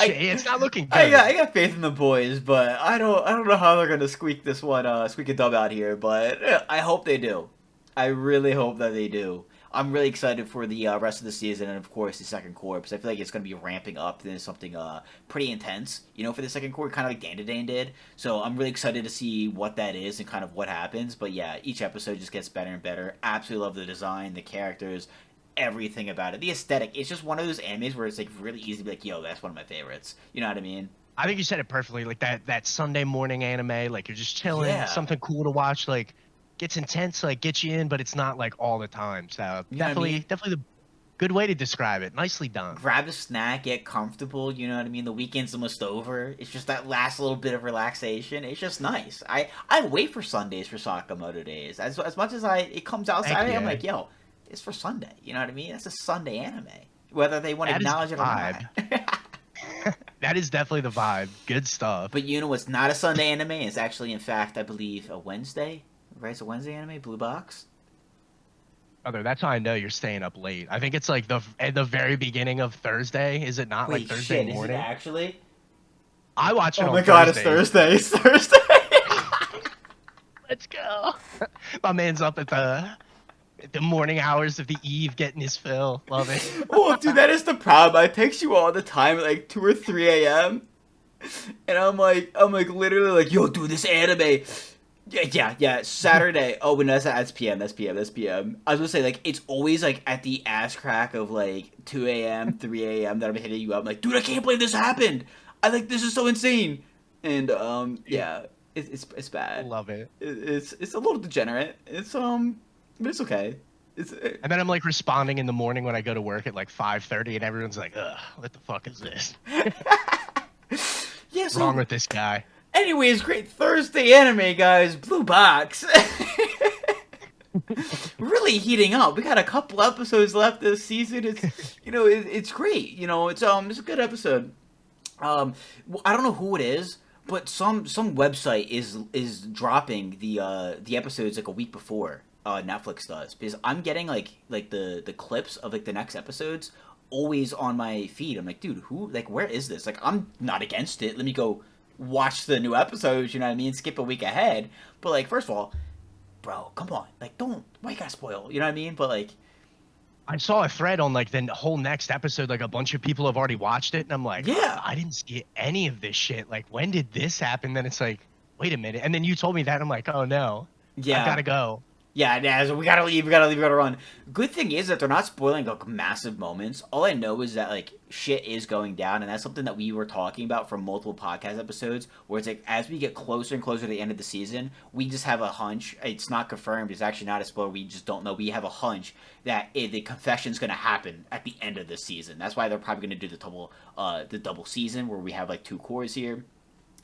It's not looking I got good. I got faith in the boys, but I don't know how they're gonna squeak this one squeak a dub out here, but I hope they do. I really hope that they do. I'm really excited for the rest of the season and of course the second core because I feel like it's gonna be ramping up into something pretty intense, for the second core, kind of like Dandadan did. So I'm really excited to see what that is and kind of what happens. But yeah, each episode just gets better and better. Absolutely love the design, the characters, everything about it. The aesthetic. It's just one of those animes where it's like really easy to be like, yo, that's one of my favorites. You know what I mean? I think you said it perfectly. Like that Sunday morning anime, like you're just chilling, Yeah. something cool to watch, like gets intense, like gets you in, but it's not like all the time. So You know what I mean? definitely the good way to describe it. Nicely done. Grab a snack, get comfortable. You know what I mean? The weekend's almost over. It's just that last little bit of relaxation. It's just nice. I wait for Sundays for Sakamoto Days. As much as it comes out Heck Saturday, I'm yeah. like, yo, it's for Sunday. You know what I mean? That's a Sunday anime, whether they want to That is the acknowledge it or not. vibe. That is definitely the vibe. Good stuff. But you know what's not a Sunday anime? It's actually, in fact, I believe a Wednesday. Right? It's a Wednesday anime. Blue Box. Brother, that's how I know you're staying up late. I think it's like at the very beginning of Thursday. Is it not like Wait, Thursday shit! Is it morning? actually? I watch it Oh on my god! It's Thursdays. Thursday. It's Thursday. Let's go. My man's up at the morning hours of the eve getting his fill. Love it. Oh, dude, that is the problem. I text you all the time at like 2 or 3 a.m. And I'm like, literally like, yo, dude, this anime. Yeah. Saturday. Oh, but no, that's PM. That's PM. That's PM. I was gonna say, like, it's always like at the ass crack of like 2 a.m., 3 a.m. that I'm hitting you up. I'm like, dude, I can't believe this happened. I like this is so insane. And yeah, it's bad. Love it. It's a little degenerate. But it's okay. It's And then I'm like responding in the morning when I go to work at like 5:30, and everyone's like, "Ugh, what the fuck is this? yeah. What's So wrong with this guy?" anyways, great Thursday anime, guys. Blue Box. Really heating up. We got a couple episodes left this season. It's great. It's a good episode. I don't know who it is, but some website is dropping the episodes like a week before Netflix does, because I'm getting like the clips of like the next episodes always on my feed. I'm like, dude, where is this? Like, I'm not against it. Let me go watch the new episodes. You know what I mean? Skip a week ahead. But like, first of all, bro, come on. Like, don't. Why you gotta spoil? You know what I mean? But like, I saw a thread on like the whole next episode. Like a bunch of people have already watched it, and I'm like, yeah, I didn't see any of this shit. Like, when did this happen? Then it's like, wait a minute. And then you told me that, I'm like, oh no, I've got yeah. to go. Yeah, so we gotta leave, we gotta run. Good thing is that they're not spoiling like massive moments. All I know is that like shit is going down, and that's something that we were talking about for multiple podcast episodes, where it's like as we get closer and closer to the end of the season, we just have a hunch. It's not confirmed. It's actually not a spoiler. We just don't know. We have a hunch that the confession's gonna happen at the end of the season. That's why they're probably gonna do the double season where we have like two cores here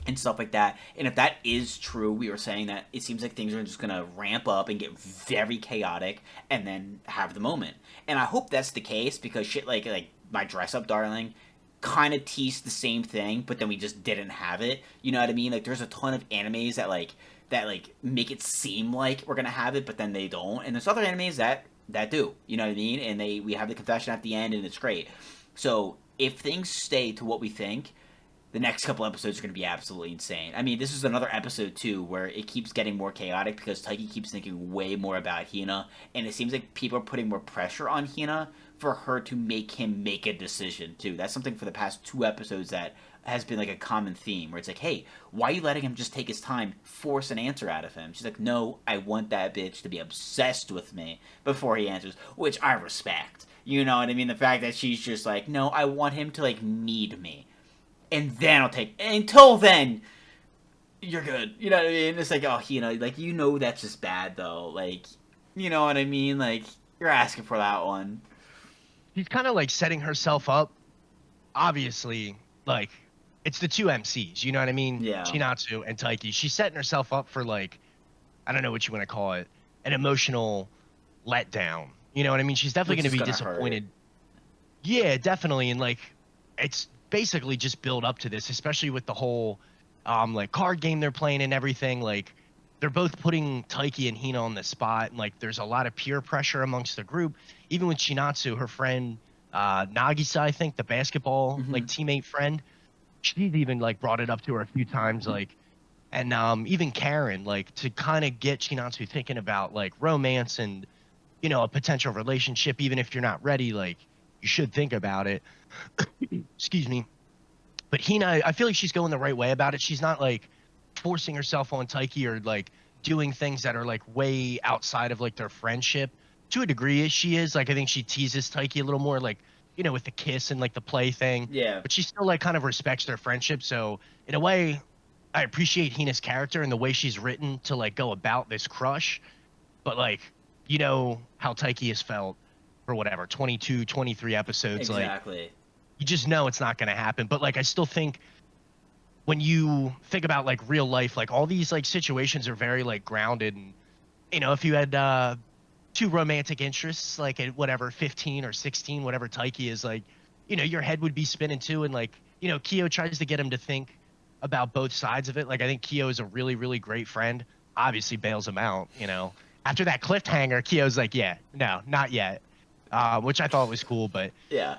and stuff like that. And if that is true, we were saying that it seems like things are just gonna ramp up and get very chaotic, and then have the moment. And I hope that's the case, because shit like My Dress Up Darling kind of teased the same thing, but then we just didn't have it. You know what I mean? Like, there's a ton of animes that make it seem like we're gonna have it, but then they don't. And there's other animes that do. You know what I mean? And we have the confession at the end, and it's great. So if things stay to what we think, the next couple episodes are going to be absolutely insane. I mean, this is another episode, too, where it keeps getting more chaotic because Taiki keeps thinking way more about Hina, and it seems like people are putting more pressure on Hina for her to make him make a decision, too. That's something for the past 2 episodes that has been like a common theme, where it's like, hey, why are you letting him just take his time, force an answer out of him? She's like, no, I want that bitch to be obsessed with me before he answers, which I respect. You know what I mean? The fact that she's just like, no, I want him to, like, need me. And then until then, you're good. You know what I mean? It's like, oh, that's just bad, though. Like, you know what I mean? Like, you're asking for that one. She's kind of like setting herself up. Obviously, like, it's the two MCs. You know what I mean? Yeah. Chinatsu and Taiki. She's setting herself up for, like, I don't know what you want to call it, an emotional letdown. You know what I mean? She's definitely going to be disappointed. Hurt. Yeah, definitely. And like, it's basically just build up to this, especially with the whole like card game they're playing and everything. Like, they're both putting Taiki and Hina on the spot, and like there's a lot of peer pressure amongst the group. Even with Chinatsu, her friend Nagisa, I think, the basketball like teammate friend, she's even like brought it up to her a few times, like, and even Karen, like, to kind of get Chinatsu thinking about like romance and, you know, a potential relationship. Even if you're not ready, like, you should think about it. Excuse me. But Hina, I feel like she's going the right way about it. She's not like forcing herself on Taiki or like doing things that are like way outside of like their friendship. To a degree, she is. Like, I think she teases Taiki a little more, like, you know, with the kiss and like the play thing. Yeah. But she still like kind of respects their friendship. So in a way, I appreciate Hina's character and the way she's written to like go about this crush. But like, you know how Taiki has felt for whatever 22, 23 episodes. Exactly. Like, you just know it's not going to happen. But like, I still think when you think about like real life, like all these like situations are very like grounded. And, you know, if you had two romantic interests, like at whatever 15 or 16, whatever Taiki is, like, your head would be spinning too. And like, Kyo tries to get him to think about both sides of it. Like, I think Kyo is a really, really great friend. Obviously bails him out, After that cliffhanger, Kyo's like, yeah, no, not yet. Which I thought was cool, but Yeah.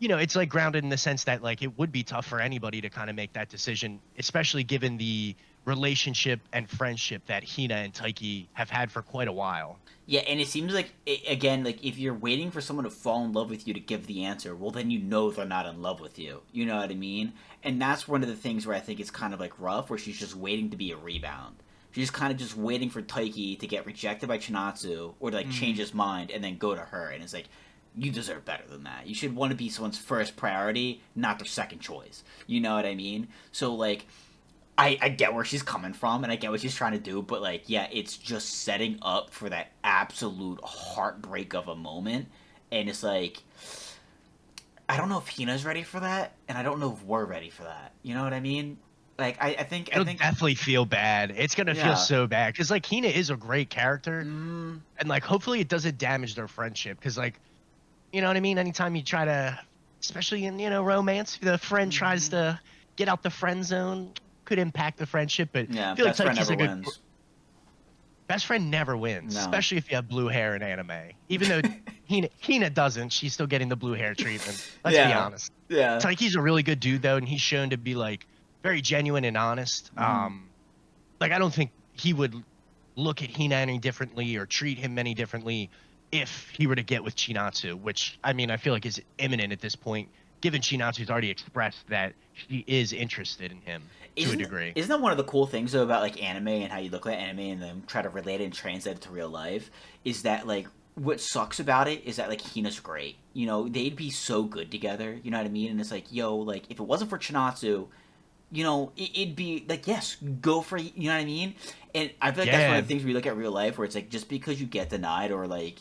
it's like grounded in the sense that like it would be tough for anybody to kind of make that decision, especially given the relationship and friendship that Hina and Taiki have had for quite a while. Yeah, and it seems like again, like if you're waiting for someone to fall in love with you to give the answer, well, then you know they're not in love with you. You know what I mean? And that's one of the things where I think it's kind of like rough, where she's just waiting to be a rebound. She's kind of just waiting for Taiki to get rejected by Chinatsu or to like change his mind and then go to her. And it's like, you deserve better than that. You should want to be someone's first priority, not their second choice. You know what I mean? So like, I get where she's coming from and I get what she's trying to do, but like, yeah, it's just setting up for that absolute heartbreak of a moment. And it's like, I don't know if Hina's ready for that, and I don't know if we're ready for that. You know what I mean? Like, I It'll think, definitely feel bad. It's gonna feel yeah. so bad because like Hina is a great character, Mm, and like hopefully it doesn't damage their friendship. Because like, you know what I mean? Anytime you try to, especially in romance, if the friend tries mm, to get out the friend zone, could impact the friendship. But yeah, I feel like best friend Taiki's never a good wins. best friend never wins, No. especially if you have blue hair in anime. Even though Hina doesn't, she's still getting the blue hair treatment. Let's be Yeah. honest. Yeah. Taiki's a really good dude though, and he's shown to be like very genuine and honest. Mm-hmm. Like I don't think he would look at Hina any differently or treat him any differently if he were to get with Chinatsu, which I mean I feel like is imminent at this point, given Chinatsu's already expressed that she is interested in him to a Isn't degree. isn't that one of the cool things though about like anime and how you look at anime and then try to relate it and translate it to real life? Is that like what sucks about it is that like Hina's great. You know, they'd be so good together. You know what I mean? And it's like, yo, like if it wasn't for Chinatsu, you know, it'd be like, yes, go for, you know what I mean? And I feel like that's one Yeah, of the things we look at real life where it's like, just because you get denied or like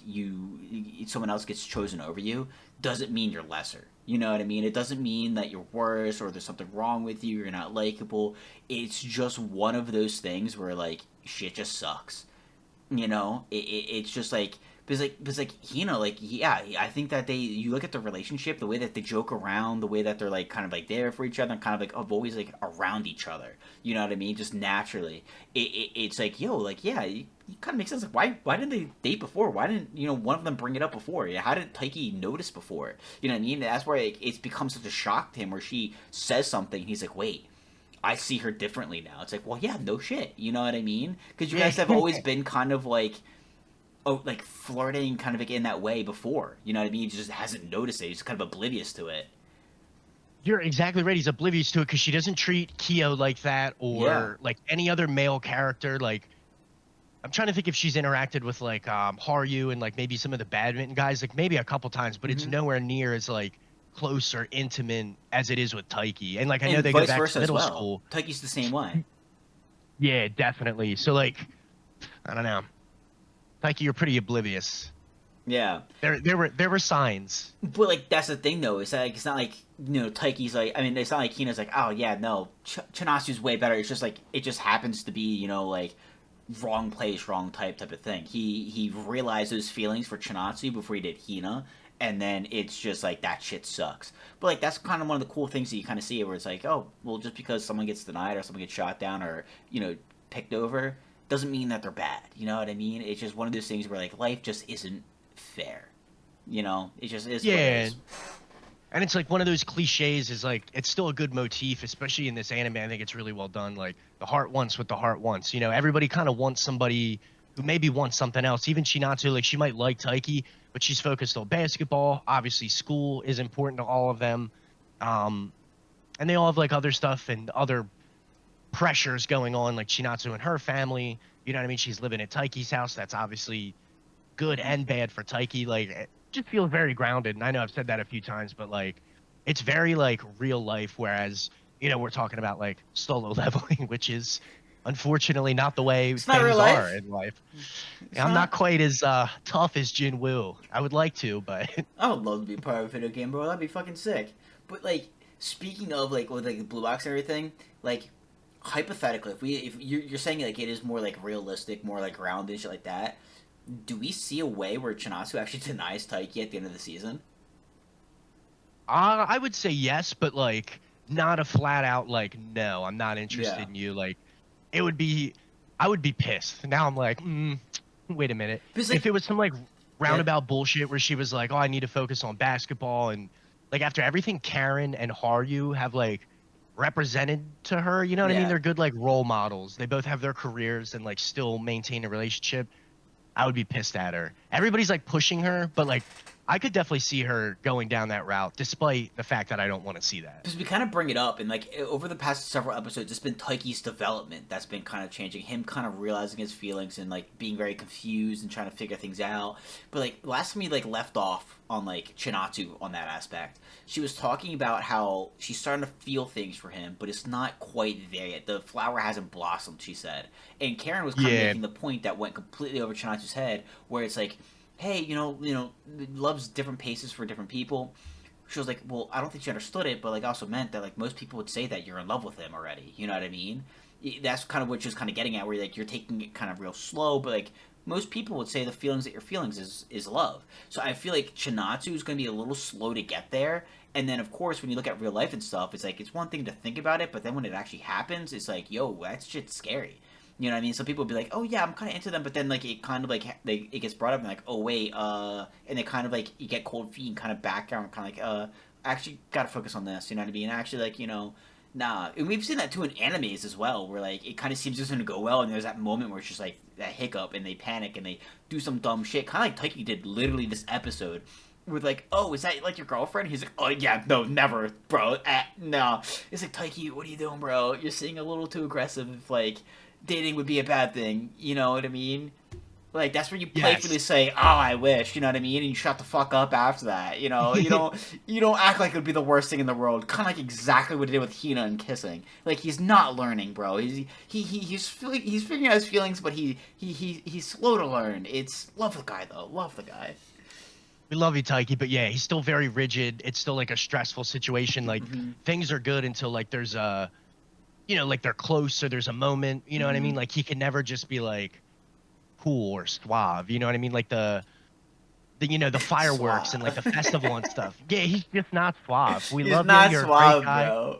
someone else gets chosen over you, doesn't mean you're lesser. You know what I mean? It doesn't mean that you're worse or there's something wrong with you, you're not likable. It's just one of those things where like, shit just sucks. You know, it's just like because like like yeah, I think that you look at the relationship, the way that they joke around, the way that they're like kind of like there for each other, and kind of like of always like around each other. You know what I mean? Just naturally, it's like yo, like yeah, it kind of makes sense. Like why didn't they date before? Why didn't one of them bring it up before? Yeah, how did Taiki notice before? You know what I mean? That's where it's become such a shock to him, where she says something, and he's like, wait. I see her differently now. It's like, well, yeah, no shit. You know what I mean? Because you yeah. guys have always been kind of like, oh, like flirting kind of like in that way before. You know what I mean? He just hasn't noticed it. He's kind of oblivious to it. You're exactly right. He's oblivious to it because she doesn't treat Kyo like that Yeah. or like any other male character. Like I'm trying to think if she's interacted with like Haryu and like maybe some of the badminton guys, like maybe a couple times, but it's Mm-hmm. nowhere near as like close or intimate as it is with Taiki. And like I know And they go vice back to versa as middle well. school. Taiki's the same way. Yeah, definitely. So like I don't know. Taiki, you're pretty oblivious. Yeah. There were signs. But like that's the thing though. It's like it's not like Taiki's like. I mean, it's not like Hina's like, oh yeah, no, Chanasu's way better. It's just like it just happens to be like wrong place, wrong type of thing. He realized those feelings for Chinatsu before he did Hina, and then it's just like that shit sucks. But like that's kind of one of the cool things that you kind of see where it's like, oh well, just because someone gets denied or someone gets shot down or picked over doesn't mean that they're bad. You know what I mean? It's just one of those things where like life just isn't fair. It just is what it Yeah. is. And it's like one of those cliches is like it's still a good motif, especially in this anime. I think it's really well done. Like the heart wants what the heart wants. Everybody kind of wants somebody who maybe wants something else. Even Chinatsu, like she might like Taiki, but she's focused on basketball. Obviously, school is important to all of them. Um, and they all have like other stuff and other pressures going on, like Chinatsu and her family. You know what I mean? She's living at Taiki's house. That's obviously good and bad for Taiki. Like it just feels very grounded. And I know I've said that a few times, but like it's very like real life. Whereas we're talking about like solo leveling, which is unfortunately not the way It's not real things are life. in life. It's I'm not not. quite as tough as Jin Woo. I would like to, but I would love to be a part of a video game, bro. That'd be fucking sick. But like, speaking of like with like the blue box and everything, like hypothetically, if you're saying like it is more like realistic, more like grounded, shit like that. Do we see a way where Chinatsu actually denies Taiki at the end of the season? I would say yes, but like not a flat out like no, I'm not Yeah. interested in you. Like it would be, I would be pissed. Now I'm like, wait a minute. Because If like, it was some like yeah, roundabout bullshit where she was like, oh, I need to focus on basketball, and like after everything Karen and Haru have like represented to her, you know what I mean? yeah. They're good like role models. They both have their careers and like still maintain a relationship. I would be pissed at her. Everybody's like pushing her, but like I could definitely see her going down that route, despite the fact that I don't want to see that. Because we kind of bring it up, and like over the past several episodes, it's been Taiki's development that's been kind of changing. Him kind of realizing his feelings and like being very confused and trying to figure things out. But like last time we like left off on like Chinatsu on that aspect, she was talking about how she's starting to feel things for him, but it's not quite there yet. The flower hasn't blossomed, she said. And Karen was kind of Yeah, making the point that went completely over Chinatsu's head, where it's like, hey, love's different paces for different people. She was like, well, I don't think she understood it, but like also meant that like most people would say that you're in love with him already. You know what I mean? That's kind of what she was kind of getting at, where like you're taking it kind of real slow, but like most people would say the feelings that you're feeling is love. So I feel like Chinatsu is going to be a little slow to get there. And then of course when you look at real life and stuff, it's like it's one thing to think about it, but then when it actually happens, it's like, yo, that shit's scary. You know what I mean? Some people would be like, "Oh yeah, I'm kind of into them," but then like it kind of like it gets brought up and like, "Oh wait," and they kind of like you get cold feet and kind of back down, kind of like, I actually got to focus on this." You know what I mean? Actually, like nah. And we've seen that too in animes as well, where like it kind of seems just going to go well, and there's that moment where it's just like that hiccup, and they panic and they do some dumb shit, kind of like Taiki did literally this episode. With like, oh, is that like your girlfriend? He's like, oh yeah, no, never, bro. No, it's like Taiki, what are you doing, bro? You're seeing a little too aggressive. Like, dating would be a bad thing. You know what I mean? Like that's where you playfully yes. say, "Oh, I wish," you know what I mean, and you shut the fuck up after that. You don't act like it would be the worst thing in the world. Kind of like exactly what he did with Hina and kissing. Like he's not learning, bro. He's figuring out his feelings, but he's slow to learn. It's love the guy though. Love the guy. We love you, Taiki, but yeah, he's still very rigid. It's still like a stressful situation. Like Mm-hmm. things are good until like there's a, like they're close or there's a moment. You know what I Mm-hmm. mean? Like he can never just be like cool or suave. You know what I mean? Like the fireworks and like the Suave. festival and stuff. Yeah, he's just not suave. We He's love you. not You're a great suave, guy. bro.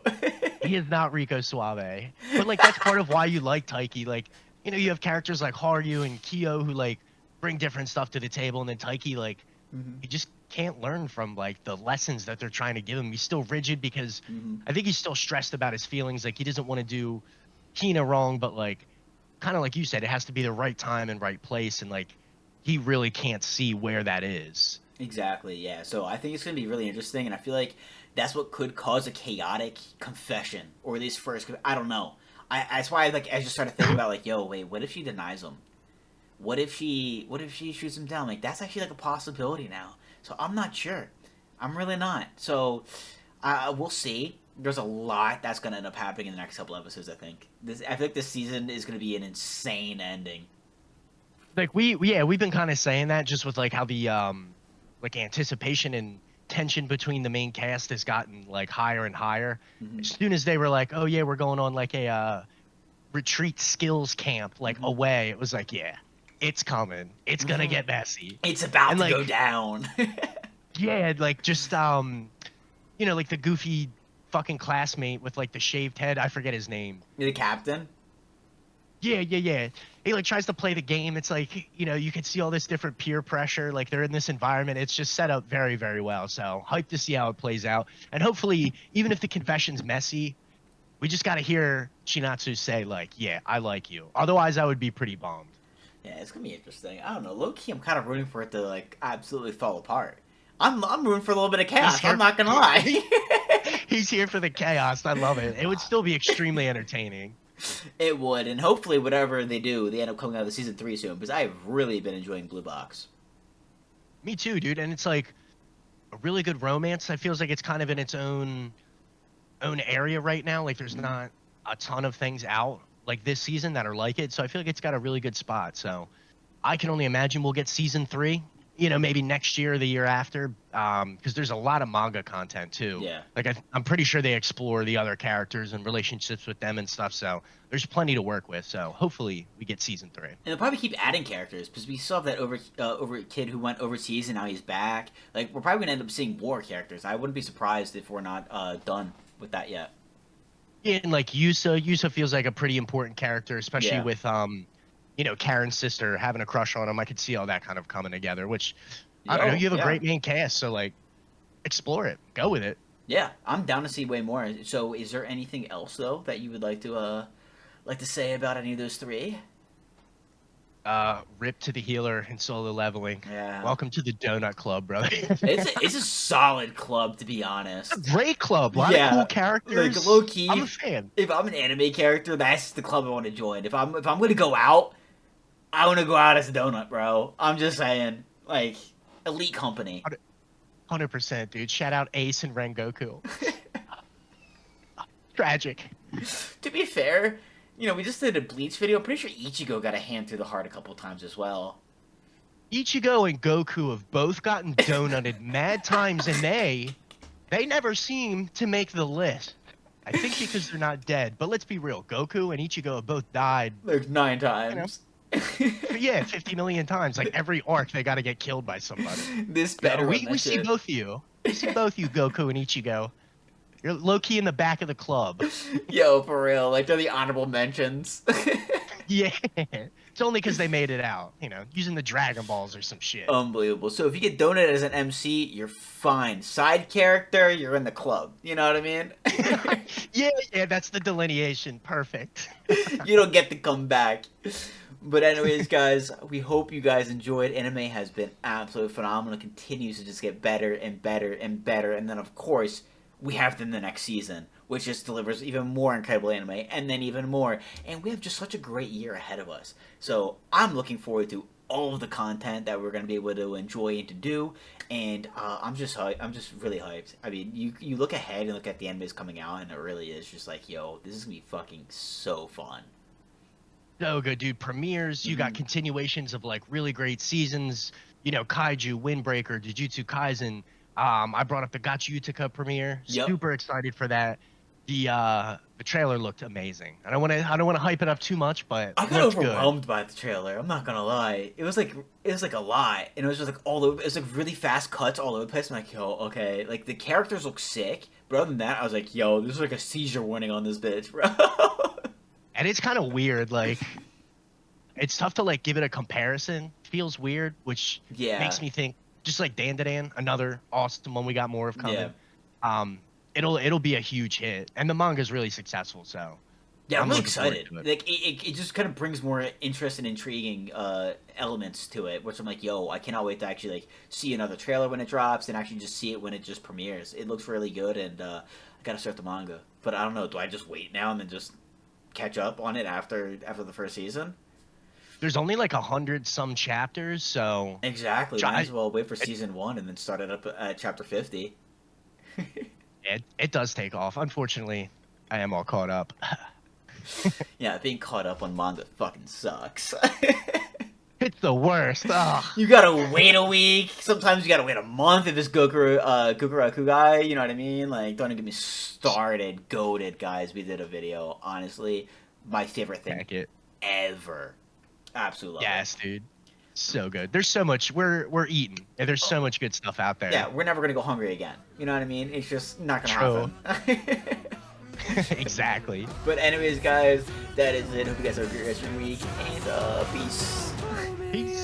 He is not Rico Suave. But like that's part of why you like Taiki. Like, you have characters like Haru and Kyo who like bring different stuff to the table, and then Taiki like Mm-hmm. he just can't learn from like the lessons that they're trying to give him. He's still rigid because Mm-hmm. I think he's still stressed about his feelings. Like he doesn't want to do Kina wrong, but like kind of like you said, it has to be the right time and right place, and like he really can't see where that is. Exactly, yeah. So I think it's going to be really interesting, and I feel like that's what could cause a chaotic confession, or at least first. I don't know. That's why I just started thinking about like, yo, wait, what if she denies him? What if she shoots him down? Like that's actually like a possibility now. So I'm not sure. I'm really not. So we'll see. There's a lot that's going to end up happening in the next couple episodes. I feel like this season is going to be an insane ending. Like we've been kind of saying that just with like how the like anticipation and tension between the main cast has gotten like higher and higher. Mm-hmm. As soon as they were like, oh yeah, we're going on like a retreat skills camp like Mm-hmm. away, it was like, yeah, it's coming, it's gonna Mm-hmm. get messy. It's about And to go like, down. yeah, like just like the goofy fucking classmate with like the shaved head, I forget his name. The captain. Yeah. He like tries to play the game. It's like, you can see all this different peer pressure. Like they're in this environment. It's just set up very, very well. So hyped to see how it plays out. And hopefully, even if the confession's messy, we just got to hear Chinatsu say like, yeah, I like you. Otherwise, I would be pretty bummed. Yeah, it's gonna be interesting. I don't know. Low key, I'm kind of rooting for it to like absolutely fall apart. I'm rooting for a little bit of He's chaos. I'm here. not gonna lie. He's here for the chaos. I love it. It would still be extremely entertaining. It would, and hopefully, whatever they do, they end up coming out of the season 3 soon. Because I've really been enjoying Blue Box. Me too, dude. And it's like a really good romance. It feels like it's kind of in its own area right now. Like there's Mm-hmm. not a ton of things out like this season that are like it. So I feel like it's got a really good spot. So I can only imagine we'll get season 3. you know, maybe next year or the year after, because there's a lot of manga content too. Yeah. Like I'm pretty sure they explore the other characters and relationships with them and stuff. So there's plenty to work with. So hopefully we get season 3. And they'll probably keep adding characters because we still have that over kid who went overseas and now he's back. Like we're probably gonna end up seeing more characters. I wouldn't be surprised if we're not done with that yet. Yeah, and like Yusa feels like a pretty important character, especially Yeah. with you know, Karen's sister having a crush on him. I could see all that kind of coming together. Which I don't know. You have a great main cast, so like explore it, go with it. Yeah, I'm down to see way more. So, is there anything else though that you would like to say about any of those 3? Rip to the healer and Solo Leveling. Yeah. Welcome to the Donut Club, brother. it's a solid club, to be honest. A great club. A lot of cool characters. Like low key, I'm a fan. If I'm an anime character, that's the club I want to join. If I'm gonna go out, I want to go out as a donut, bro. I'm just saying, like elite company. 100%, dude. Shout out Ace and Rengoku. Tragic. To be fair, you know, we just did a Bleach video. I'm pretty sure Ichigo got a hand through the heart a couple times as well. Ichigo and Goku have both gotten donutted mad times, and they never seem to make the list. I think because they're not dead. But let's be real. Goku and Ichigo have both died. Like 9 times. You know? Yeah, 50 million times. Like every arc, they got to get killed by somebody. This better. We see both of you. We see both you, Goku and Ichigo. You're low key in the back of the club. Yo, for real. Like they're the honorable mentions. Yeah. It's only because they made it out. You know, using the Dragon Balls or some shit. Unbelievable. So if you get donated as an MC, you're fine. Side character, you're in the club. You know what I mean? Yeah, that's the delineation. Perfect. You don't get to come back. But anyways, guys, we hope you guys enjoyed. Anime has been absolutely phenomenal. It continues to just get better and better and better. And then, of course, we have them the next season, which just delivers even more incredible anime, and then even more. And we have just such a great year ahead of us. So I'm looking forward to all of the content that we're going to be able to enjoy and to do. And I'm just really hyped. I mean, you look ahead and look at the animes coming out, and it really is just like, yo, this is going to be fucking so fun. So good, dude. Premieres, you got continuations of like really great seasons. You know, Kaiju, Windbreaker, Jujutsu Kaisen. I brought up the Gacha Utica premiere. Yep. Super excited for that. The trailer looked amazing. I don't want to hype it up too much, but I got overwhelmed by the trailer. I'm not gonna lie. It was like a lot, and it was just like all over. It was like really fast cuts all over the place. I'm like, yo, okay. Like the characters look sick, but other than that, I was like, yo, this is like a seizure warning on this bitch, bro. And it's kind of weird. Like, it's tough to like give it a comparison. Feels weird, which makes me think. Just like Dan, another awesome one we got more of coming. Yeah. It'll be a huge hit, and the manga's really successful. So yeah, I'm really excited. Like it just kind of brings more interest and intriguing elements to it, which I'm like, yo, I cannot wait to actually like see another trailer when it drops and actually just see it when it just premieres. It looks really good, and I gotta start the manga. But I don't know, do I just wait now and then just catch up on it after the first season? There's only like 100-some chapters, so exactly. Might as well wait for season 1 and then start it up at chapter 50. It does take off. Unfortunately, I am all caught up. Yeah, being caught up on manga fucking sucks. It's the worst. Ugh. You gotta wait a week. Sometimes you gotta wait a month if it's Gokuraku guy. You know what I mean? Like, don't even get me started. Goated, guys. We did a video. Honestly, my favorite thing ever. Absolutely. Yes, dude. So good. There's so much. We're eating. And there's so much good stuff out there. Yeah, we're never gonna go hungry again. You know what I mean? It's just not gonna happen. Exactly. But anyways, guys, that is it. Hope you guys have a great rest of your week, and peace. Peace.